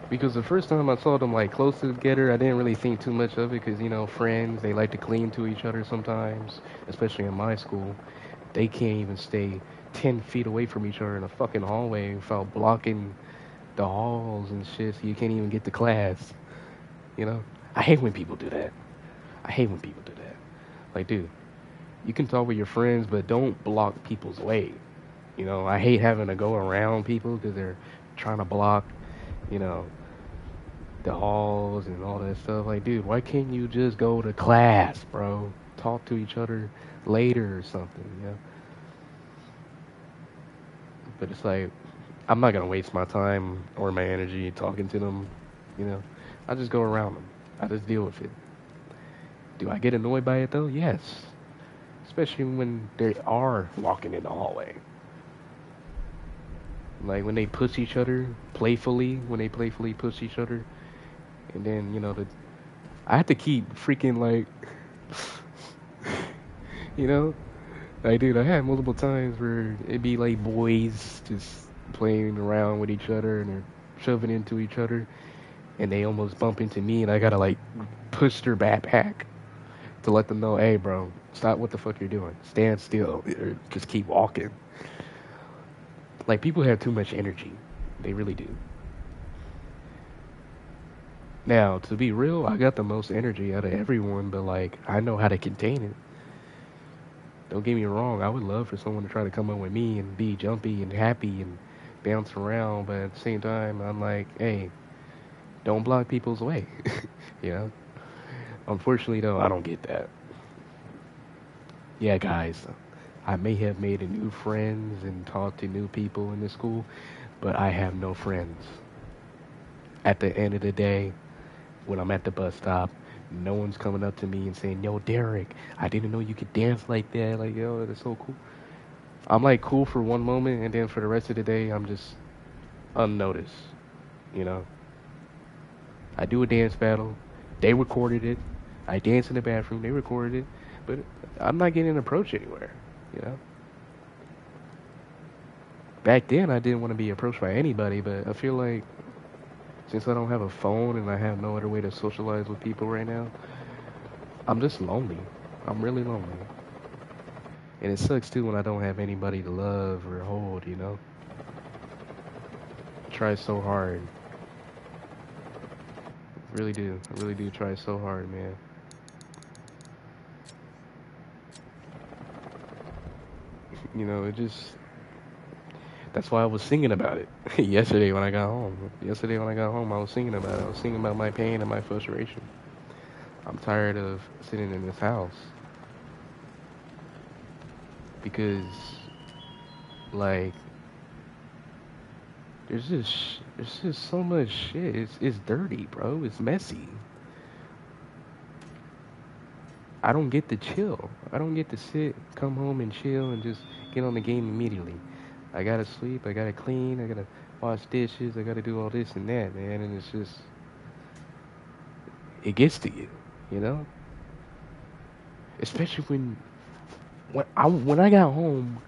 Because the first time I saw them like close together, I didn't really think too much of it because, friends, they like to cling to each other sometimes, especially in my school. They can't even stay 10 feet away from each other in a fucking hallway without blocking the halls and shit so you can't even get to class. I hate when people do that. I hate when people do that. Like, dude, you can talk with your friends, but don't block people's way. I hate having to go around people because they're trying to block, the halls and all that stuff. Like, dude, why can't you just go to class, bro? Talk to each other later or something, But it's like, I'm not going to waste my time or my energy talking to them, I just go around them. I just deal with it. Do I get annoyed by it, though? Yes. Especially when they are walking in the hallway. Like when they push each other playfully, when they playfully push each other, and then I had to keep freaking like, you know, like dude, I had multiple times where it'd be like boys just playing around with each other and they're shoving into each other, and they almost bump into me, and I gotta like push their backpack to let them know, hey, bro, stop what the fuck you're doing, stand still, or just keep walking. Like people have too much energy, they really do. Now, to be real, I got the most energy out of everyone, but like I know how to contain it. Don't get me wrong, I would love for someone to try to come up with me and be jumpy and happy and bounce around, but at the same time, I'm like, hey, don't block people's way. you know? Unfortunately, though, I don't get that. Yeah, guys, I may have made a new friends and talked to new people in this school, but I have no friends. At the end of the day, when I'm at the bus stop, no one's coming up to me and saying, "Yo, Derek, I didn't know you could dance like that." Like, yo, that's so cool. I'm like cool for one moment, and then for the rest of the day, I'm just unnoticed. You know, I do a dance battle. They recorded it. I dance in the bathroom. They recorded it, but I'm not getting approached anywhere. You know. Back then, I didn't want to be approached by anybody, but I feel like since I don't have a phone and I have no other way to socialize with people right now, I'm just lonely. I'm really lonely. And it sucks too when I don't have anybody to love or hold, you know? I try so hard. Really do. I really do try so hard, man. It just. That's why I was singing about it yesterday when I got home. Yesterday when I got home, I was singing about it. I was singing about my pain and my frustration. I'm tired of sitting in this house because, like, there's just so much shit. It's dirty, bro. It's messy. I don't get to chill. I don't get to sit, come home and chill and just get on the game immediately. I gotta sleep, I gotta clean, I gotta wash dishes, I gotta do all this and that, man. And it's just, it gets to you, you know? Especially when I got home,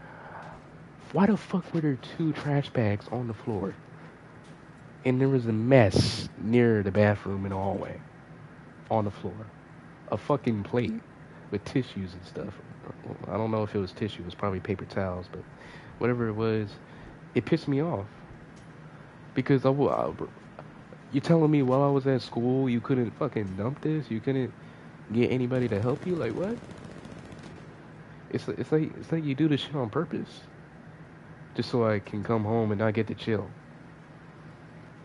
why the fuck were there two trash bags on the floor? And there was a mess near the bathroom in the hallway on the floor. A fucking plate with tissues and stuff. I don't know if it was tissue, it was probably paper towels, but whatever it was, it pissed me off because you telling me while I was at school you couldn't fucking dump this, you couldn't get anybody to help you? Like what? It's like you do this shit on purpose, just so I can come home and not get to chill.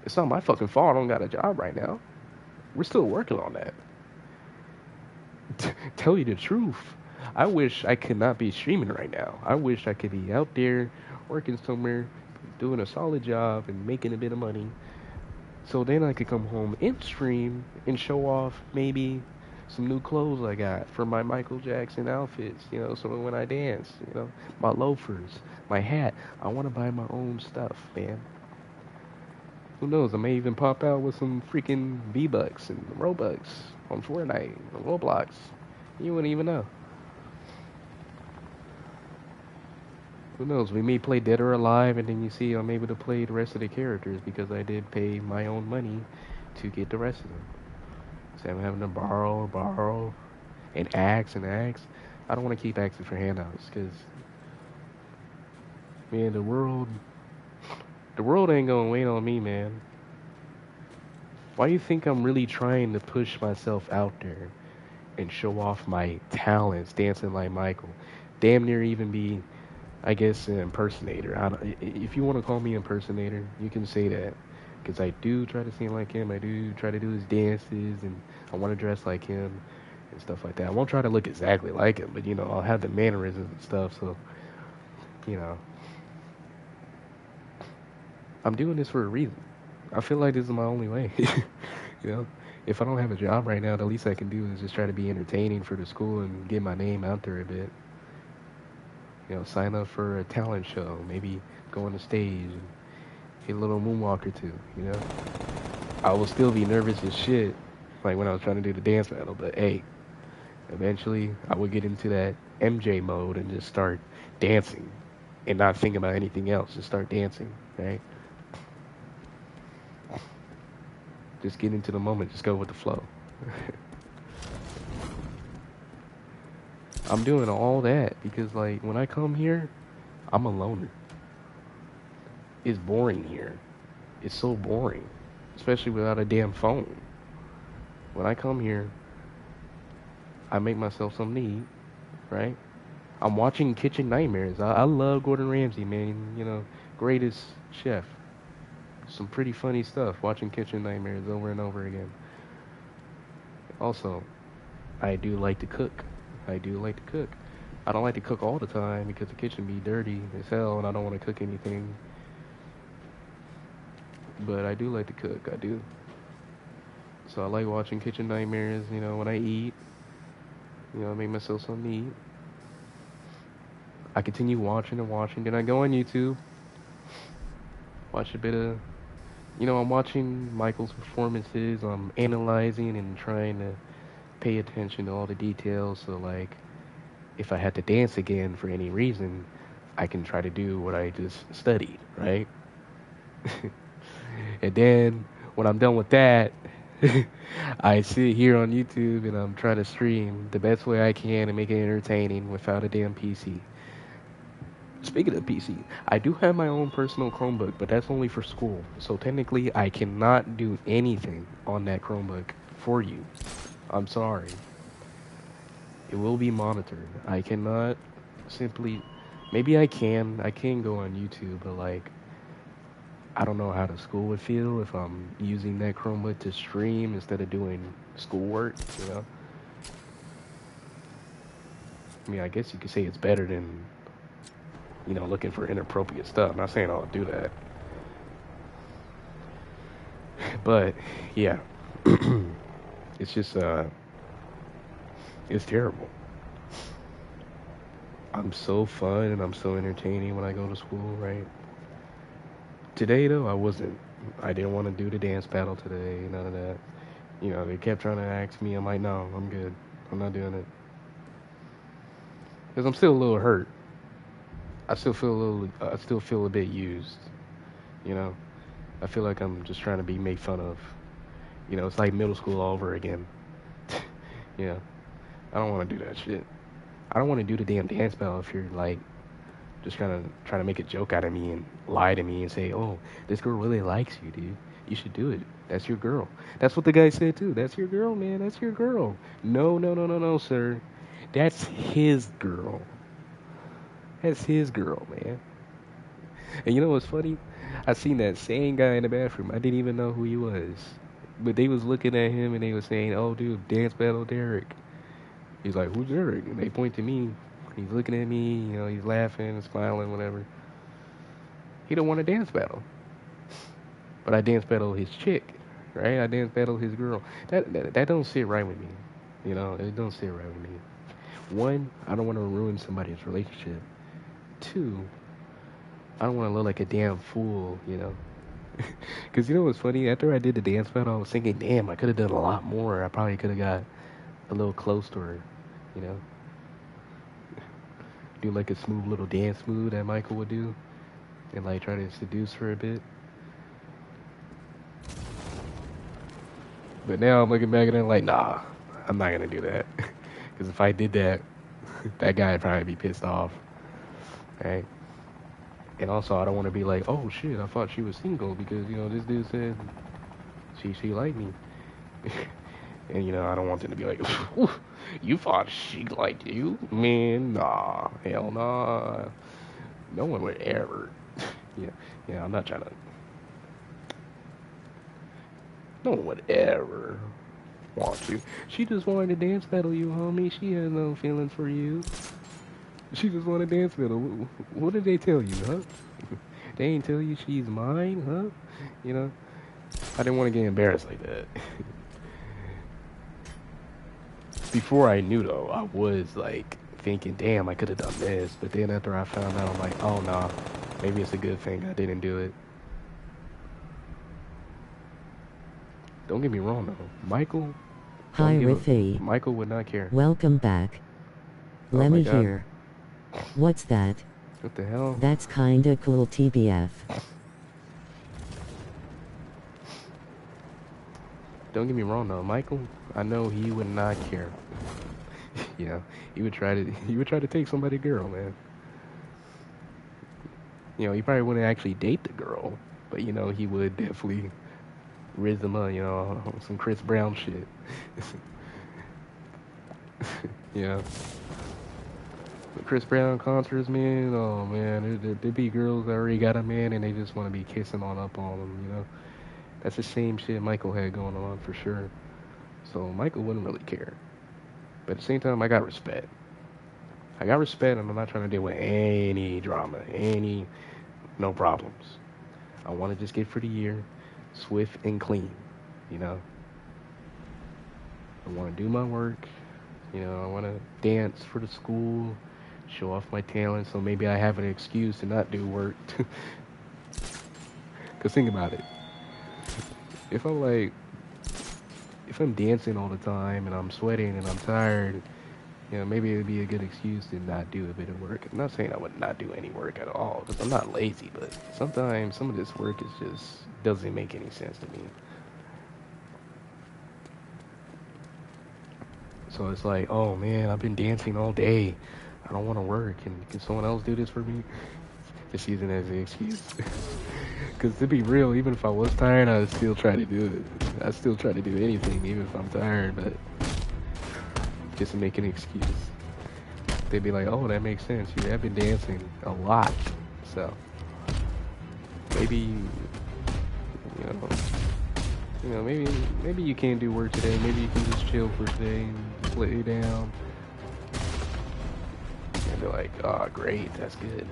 It's not my fucking fault. I don't got a job right now. We're still working on that. Tell you the truth, I wish I could not be streaming right now. I wish I could be out there working somewhere, doing a solid job and making a bit of money. So then I could come home and stream and show off maybe some new clothes I got for my Michael Jackson outfits, so when I dance, my loafers, my hat. I want to buy my own stuff, man. Who knows? I may even pop out with some freaking V-Bucks and Robux on Fortnite or Roblox. You wouldn't even know. Who knows? We may play Dead or Alive, and then you see I'm able to play the rest of the characters because I did pay my own money to get the rest of them. So I'm having to borrow, and axe. I don't want to keep asking for handouts because, man, the world ain't gonna wait on me, man. Why do you think I'm really trying to push myself out there and show off my talents, dancing like Michael? Damn near even be, I guess, an impersonator. If you want to call me impersonator, you can say that. Because I do try to sing like him. I do try to do his dances, and I want to dress like him and stuff like that. I won't try to look exactly like him, but I'll have the mannerisms and stuff. So, you know, I'm doing this for a reason. I feel like this is my only way. you know, if I don't have a job right now, the least I can do is just try to be entertaining for the school and get my name out there a bit. Sign up for a talent show, maybe go on the stage. a little moonwalk or two, you know. I will still be nervous as shit, like when I was trying to do the dance battle, but hey, eventually I would get into that MJ mode and just start dancing and not think about anything else, just start dancing, right? Just get into the moment, just go with the flow. I'm doing all that because, like, when I come here, I'm a loner. It's boring here. It's so boring, especially without a damn phone. When I come here, I make myself something to eat, right? I'm watching Kitchen Nightmares. I love Gordon Ramsay, man. You know, greatest chef. Some pretty funny stuff watching Kitchen Nightmares over and over again. Also, I do like to cook. I do like to cook. I don't like to cook all the time because the kitchen be dirty as hell and I don't want to cook anything. But I do like to cook. I do. So I like watching Kitchen Nightmares, you know, when I eat. You know, I make myself something to eat. I continue watching and watching. Then I go on YouTube, watch a bit of, you know, I'm watching Michael's performances. I'm analyzing and trying to pay attention to all the details. So, like, if I had to dance again for any reason, I can try to do what I just studied, right? And then when I'm done with that, I sit here on YouTube and I'm trying to stream the best way I can and make it entertaining without a damn PC. Speaking of PC, I do have my own personal Chromebook, but that's only for school. So technically, I cannot do anything on that Chromebook for you. I'm sorry. It will be monitored. I cannot simply. Maybe I can. I can go on YouTube, but like, I don't know how the school would feel if I'm using that Chromebook to stream instead of doing schoolwork, you know? I mean, I guess you could say it's better than, you know, looking for inappropriate stuff. I'm not saying I'll do that. But, yeah. It's just, it's terrible. I'm so fun and I'm so entertaining when I go to school, right? Today, though, I wasn't. I didn't want to do the dance battle today, none of that. You know, they kept trying to ask me. I'm like, no, I'm good. I'm not doing it. Because I'm still a little hurt. I still feel a bit used, you know? I feel like I'm just trying to be made fun of. You know, it's like middle school all over again. Yeah, I don't want to do that shit. I don't want to do the damn dance battle if you're like just trying to make a joke out of me and lie to me and say, oh, this girl really likes you, dude. You should do it. That's your girl. That's what the guy said too. That's your girl, man. That's your girl. No, no, no, no, no, sir. That's his girl. That's his girl, man. And you know what's funny? I seen that same guy in the bathroom. I didn't even know who he was. But they was looking at him and they was saying, oh, dude, dance battle Derek. He's like, who's Derek? And they point to me. He's looking at me, you know, he's laughing, smiling, whatever. He don't want a dance battle. But I dance battle his chick, right? I dance battle his girl. That don't sit right with me. You know, it don't sit right with me. One, I don't want to ruin somebody's relationship. Two, I don't want to look like a damn fool, you know? Because you know what's funny? After I did the dance battle, I was thinking, damn, I could have done a lot more. I probably could have got a little close to her, you know? Do like a smooth little dance move that Michael would do and like try to seduce her a bit. But now I'm looking back at it like, nah, I'm not gonna do that. Because if I did that, that guy would probably be pissed off, right? And also, I don't want to be like, oh shit, I thought she was single because, you know, this dude said she liked me. And, you know, I don't want them to be like, you thought she liked you? Man, nah, hell nah. No one would ever. Yeah, I'm not trying to. No one would ever want to. She just wanted to dance battle you, homie. She has no feelings for you. She just wanted to dance battle. What did they tell you, huh? They ain't tell you she's mine, huh? You know? I didn't want to get embarrassed like that. Before I knew, though, I was, like, thinking, damn, I could have done this. But then after I found out, I'm like, oh, nah. Maybe it's a good thing I didn't do it. Don't get me wrong though. Michael, Hi don't give a, Riffy. Michael would not care. Welcome back. Oh Let my me God. hear. What's that? What the hell? That's kinda cool TBF. Don't get me wrong though. Michael, I know he would not care. You know, he would try to take somebody's girl, man. You know, he probably wouldn't actually date the girl, but you know, he would definitely riz them up, you know, on some Chris Brown shit. Yeah. The Chris Brown concerts, man, oh man, there be girls that already got a man and they just want to be kissing on up on them, you know. That's the same shit Michael had going on for sure. So Michael wouldn't really care. But at the same time, I got respect. I got respect and I'm not trying to deal with any drama, no problems. I want to just get for the year, swift and clean, you know. I want to do my work, you know, I want to dance for the school, show off my talent, so maybe I have an excuse to not do work. Because think about it. If I'm dancing all the time and I'm sweating and I'm tired, you know, maybe it would be a good excuse to not do a bit of work. I'm not saying I would not do any work at all, because I'm not lazy, but sometimes some of this work is just doesn't make any sense to me. So it's like, oh man, I've been dancing all day. I don't want to work, and can someone else do this for me? Just using it as an excuse. Because to be real, even if I was tired, I'd still try to do it. I'd still try to do anything, even if I'm tired, but just to make an excuse. They'd be like, oh, that makes sense. You have been dancing a lot. So maybe, maybe you can't do work today. Maybe you can just chill for today and just lay down. And they're like, oh, great, that's good.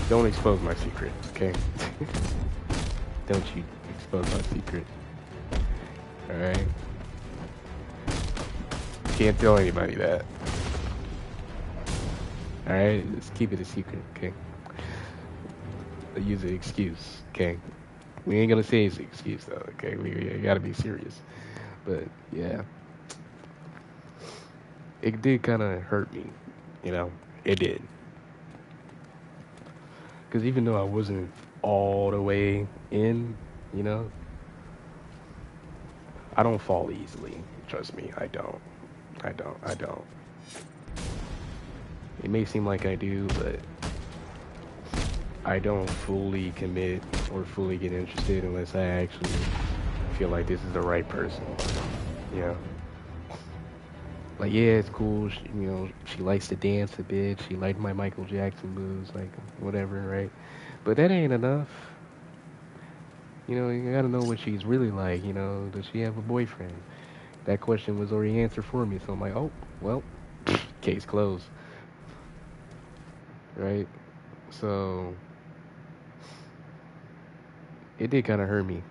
Don't expose my secret, okay? Don't you expose my secret. Alright? Can't tell anybody that. Alright? Just keep it a secret, okay? I'll use an excuse, okay? We ain't gonna say it's an excuse though, okay? We gotta be serious. But yeah. It did kinda hurt me, you know? It did. Because even though I wasn't all the way in, you know, I don't fall easily. Trust me, I don't. It may seem like I do, but I don't fully commit or fully get interested unless I actually feel like this is the right person. You know? Like, yeah, it's cool. She likes to dance a bit. She liked my Michael Jackson moves, like, whatever, right? But that ain't enough. You know, you gotta know what she's really like. You know, does she have a boyfriend? That question was already answered for me, so I'm like, oh, well, case closed. Right? So, it did kind of hurt me.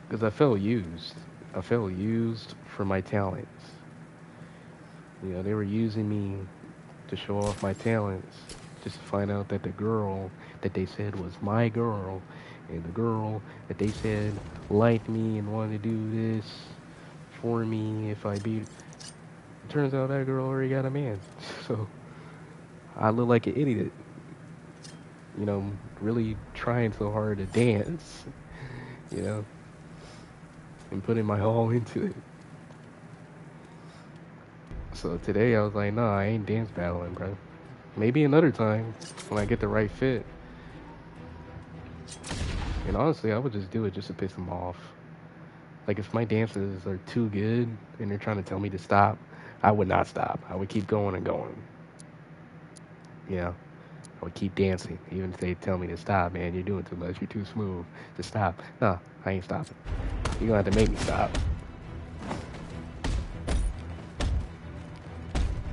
Because I felt used. I felt used for my talents. You know, they were using me to show off my talents, just to find out that the girl that they said was my girl, and the girl that they said liked me and wanted to do this for me if I beat. It turns out that girl already got a man. So I look like an idiot. You know, really trying so hard to dance, you know, and putting my all into it. So today I was like, nah, I ain't dance battling, bro. Maybe another time when I get the right fit. And honestly, I would just do it just to piss them off. Like, if my dances are too good and they're trying to tell me to stop, I would not stop. I would keep going and going. You know, I would keep dancing. Even if they tell me to stop, man, you're doing too much, you're too smooth. To stop. No, I ain't stopping. You're gonna have to make me stop.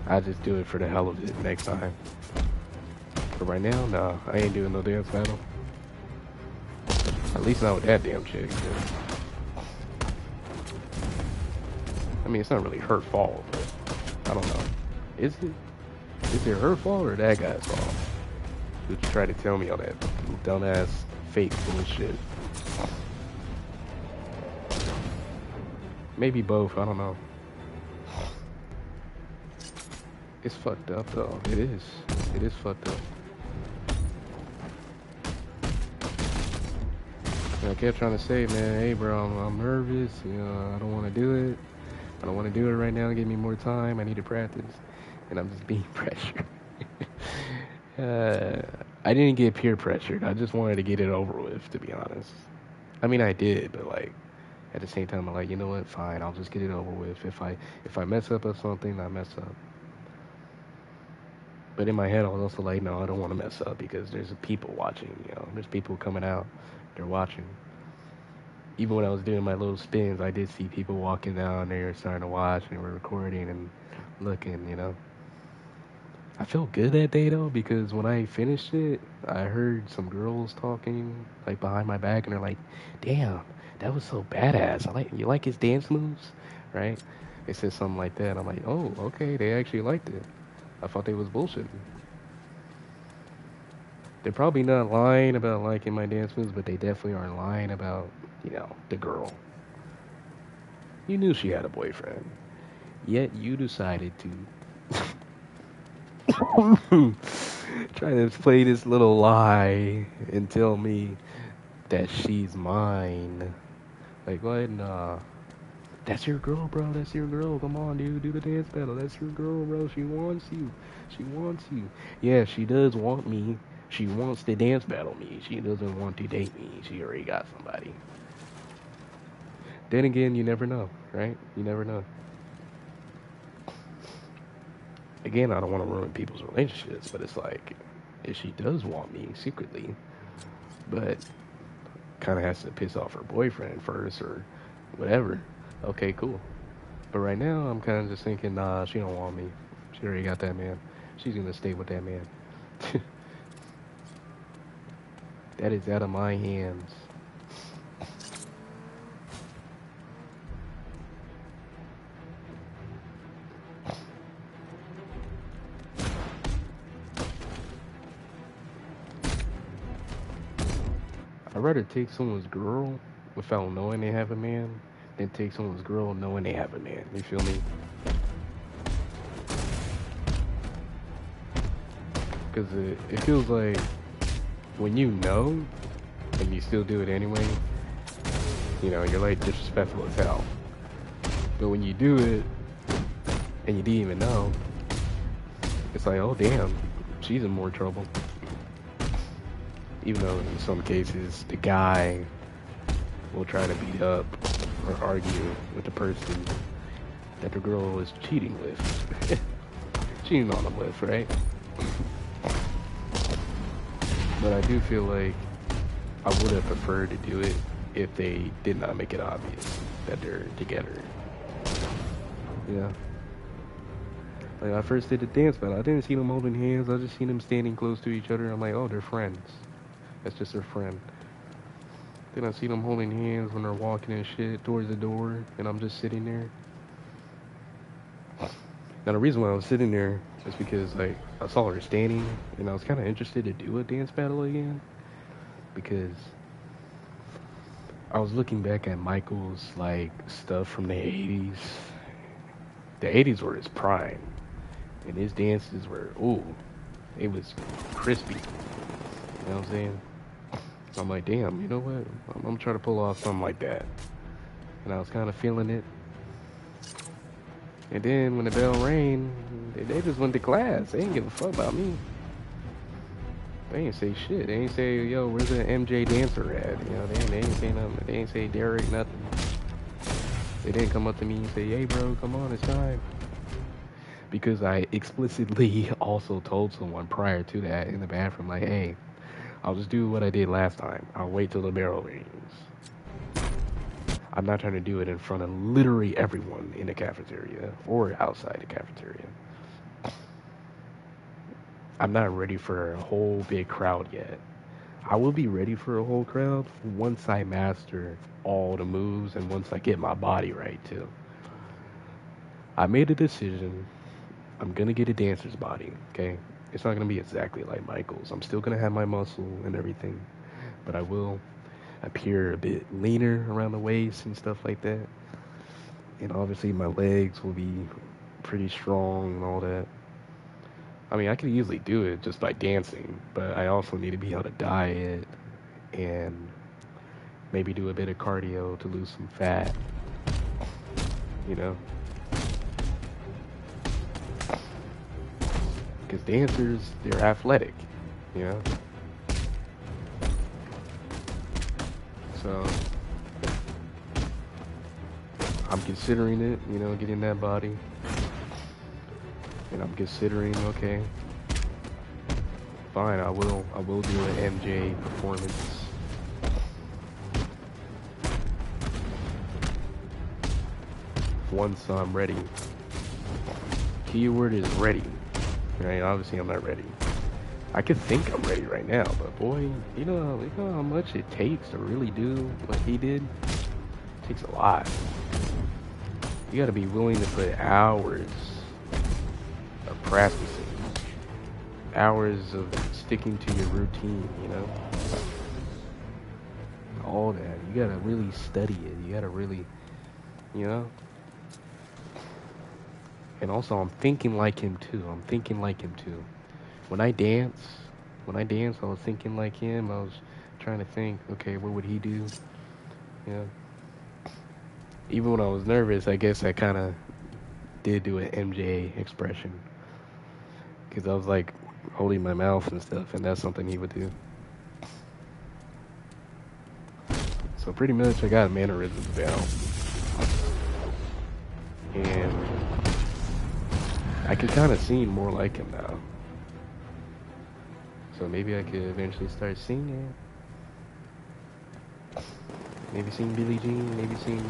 I'll just do it for the hell of it next time. But right now, no, I ain't doing no dance battle. At least not with that damn chick. I mean, it's not really her fault, but I don't know. Is it? Is it her fault or that guy's fault? who tried to tell me all that dumbass fake bullshit. Maybe both, I don't know. It's fucked up though. It is. It is fucked up. And I kept trying to say, man, hey bro, I'm nervous, you know, I don't want to do it. I don't want to do it right now. Give me more time. I need to practice. And I'm just being pressured. I didn't get peer pressured. I just wanted to get it over with, to be honest. I mean, I did, but like at the same time, I'm like, you know what? Fine, I'll just get it over with. If I mess up at something, I mess up. But in my head, I was also like, no, I don't want to mess up because there's people watching. You know, there's people coming out. They're watching. Even when I was doing my little spins, I did see people walking down there starting to watch and were recording and looking, you know. I felt good that day though because when I finished it, I heard some girls talking like behind my back and they're like, "Damn, that was so badass. You like his dance moves, right?" They said something like that. I'm like, "Oh, okay, they actually liked it." I thought they was bullshitting. They're probably not lying about liking my dance moves, but they definitely are lying about, you know, the girl. You knew she had a boyfriend, yet you decided to try to play this little lie and tell me that she's mine. Like, what? Nah. That's your girl, bro. That's your girl. Come on, dude. Do the dance battle. That's your girl, bro. She wants you. She wants you. Yeah, she does want me. She wants to dance battle me. She doesn't want to date me. She already got somebody. Then again, you never know, right? You never know. Again, I don't want to ruin people's relationships, but it's like, if she does want me secretly, but kind of has to piss off her boyfriend first or whatever, okay, cool. But right now, I'm kind of just thinking, nah, she don't want me. She already got that man. She's gonna stay with that man. That is out of my hands. I'd rather take someone's girl without knowing they have a man than take someone's girl knowing they have a man. You feel me? Because it feels like when you know and you still do it anyway, you know, you're like disrespectful as hell. But when you do it and you didn't even know, it's like, oh damn, she's in more trouble. Even though in some cases the guy will try to beat up or argue with the person that the girl is cheating with. Cheating on them with, right? But I do feel like I would have preferred to do it if they did not make it obvious that they're together. Yeah. Like I first did the dance battle. I didn't see them holding hands. I just seen them standing close to each other. I'm like, oh, they're friends. That's just their friend. Then I see them holding hands when they're walking and shit towards the door, and I'm just sitting there. Now the reason why I was sitting there is because like I saw her standing, and I was kind of interested to do a dance battle again because I was looking back at Michael's like stuff from the 80s. The 80s were his prime, and his dances were ooh, it was crispy. You know what I'm saying? I'm like, damn, you know what? I'm trying to pull off something like that, and I was kind of feeling it. And then when the bell rang, they just went to class. They didn't give a fuck about me. They ain't say shit. They ain't say, yo, where's the MJ dancer at? You know, they ain't say nothing. They ain't say Derek, nothing. They didn't come up to me and say, hey, bro, come on, it's time. Because I explicitly also told someone prior to that in the bathroom, like, hey, I'll just do what I did last time. I'll wait till the bell rings. I'm not trying to do it in front of literally everyone in the cafeteria or outside the cafeteria. I'm not ready for a whole big crowd yet. I will be ready for a whole crowd once I master all the moves and once I get my body right too. I made a decision. I'm gonna get a dancer's body, okay? It's not gonna be exactly like Michael's. I'm still gonna have my muscle and everything, but I will appear a bit leaner around the waist and stuff like that. And obviously my legs will be pretty strong and all that. I mean, I could easily do it just by dancing, but I also need to be on a diet and maybe do a bit of cardio to lose some fat, you know? Because dancers, they're athletic, you know? So, I'm considering it, you know, getting that body. And I'm considering, okay, fine, I will do an MJ performance. Once I'm ready. Keyword is ready. Right? Obviously I'm not ready. I could think I'm ready right now, but boy, you know how much it takes to really do what he did? It takes a lot. You gotta be willing to put hours of practicing. Hours of sticking to your routine, you know? All that. You gotta really study it. You gotta really, you know? And also, I'm thinking like him too. I'm thinking like him too. When I dance, I was thinking like him. I was trying to think, okay, what would he do? Yeah. Even when I was nervous, I guess I kind of did do an MJ expression. Because I was like holding my mouth and stuff, and that's something he would do. So pretty much I got mannerisms down. And I can kind of sing more like him now. So maybe I could eventually start singing. Maybe sing Billie Jean, maybe sing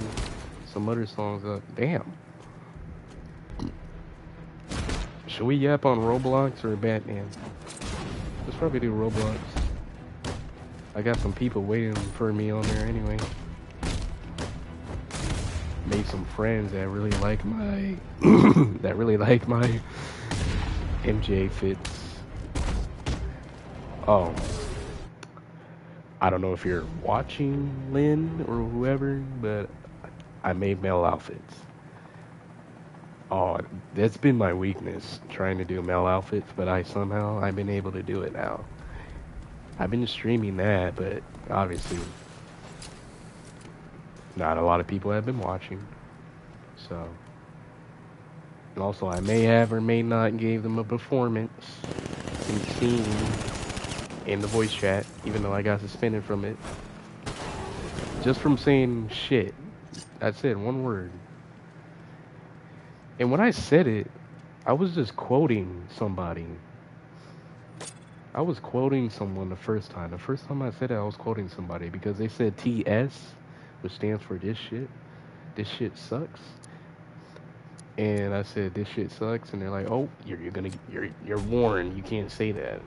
some other songs. Damn. Should we yap on Roblox or Batman? Let's probably do Roblox. I got some people waiting for me on there anyway. Made some friends that really like my MJ fits. Oh, I don't know if you're watching, Lynn or whoever, but I made male outfits. Oh, that's been my weakness, trying to do male outfits, but I've been able to do it now. I've been streaming that, but obviously not a lot of people have been watching. So, and also I may have or may not gave them a performance in scene in the voice chat, even though I got suspended from it. Just from saying shit. I said one word. And when I said it, I was just quoting somebody. I was quoting someone the first time. The first time I said it, I was quoting somebody because they said TS, which stands for this shit. This shit sucks. And I said this shit sucks, and they're like, "Oh, you're warned. You can't say that."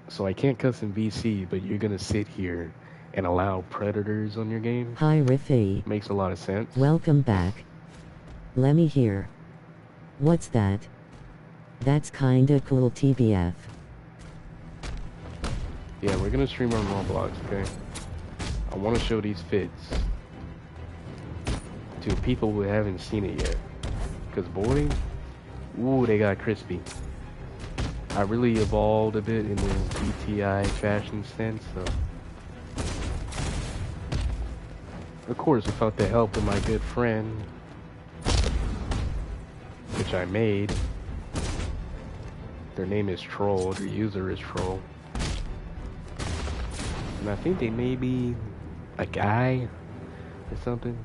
So I can't cuss in VC, but you're gonna sit here and allow predators on your game? Hi Riffy. Makes a lot of sense. Welcome back. Let me hear. What's that? That's kinda cool TBF. Yeah, we're gonna stream on Roblox, okay? I wanna show these fits to people who haven't seen it yet. Cause boy, ooh, they got crispy. I really evolved a bit in the BTI fashion sense, so. Of course, without the help of my good friend, which I made. Their name is Troll, their user is Troll. And I think they may be a guy or something.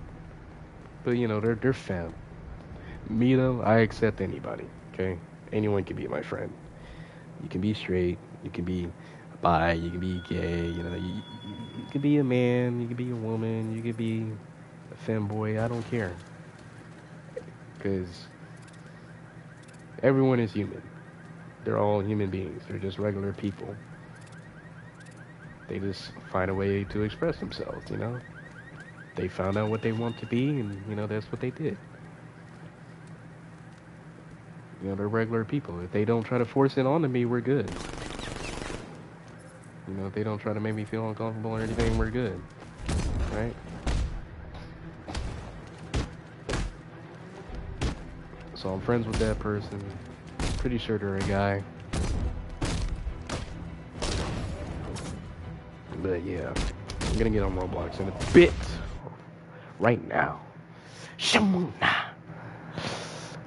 But you know, they're femme. Me though, I accept anybody, okay? Anyone can be my friend. You can be straight, you can be bi, you can be gay, you know, you can be a man, you can be a woman, you can be a femboy, I don't care. Because everyone is human. They're all human beings. They're just regular people. They just find a way to express themselves, you know? They found out what they want to be, and, you know, that's what they did. You know, they're regular people. If they don't try to force it onto me, we're good. You know, if they don't try to make me feel uncomfortable or anything, we're good. Right? So I'm friends with that person. Pretty sure they're a guy. But yeah, I'm gonna get on Roblox in a bit. Right now. Shamuna.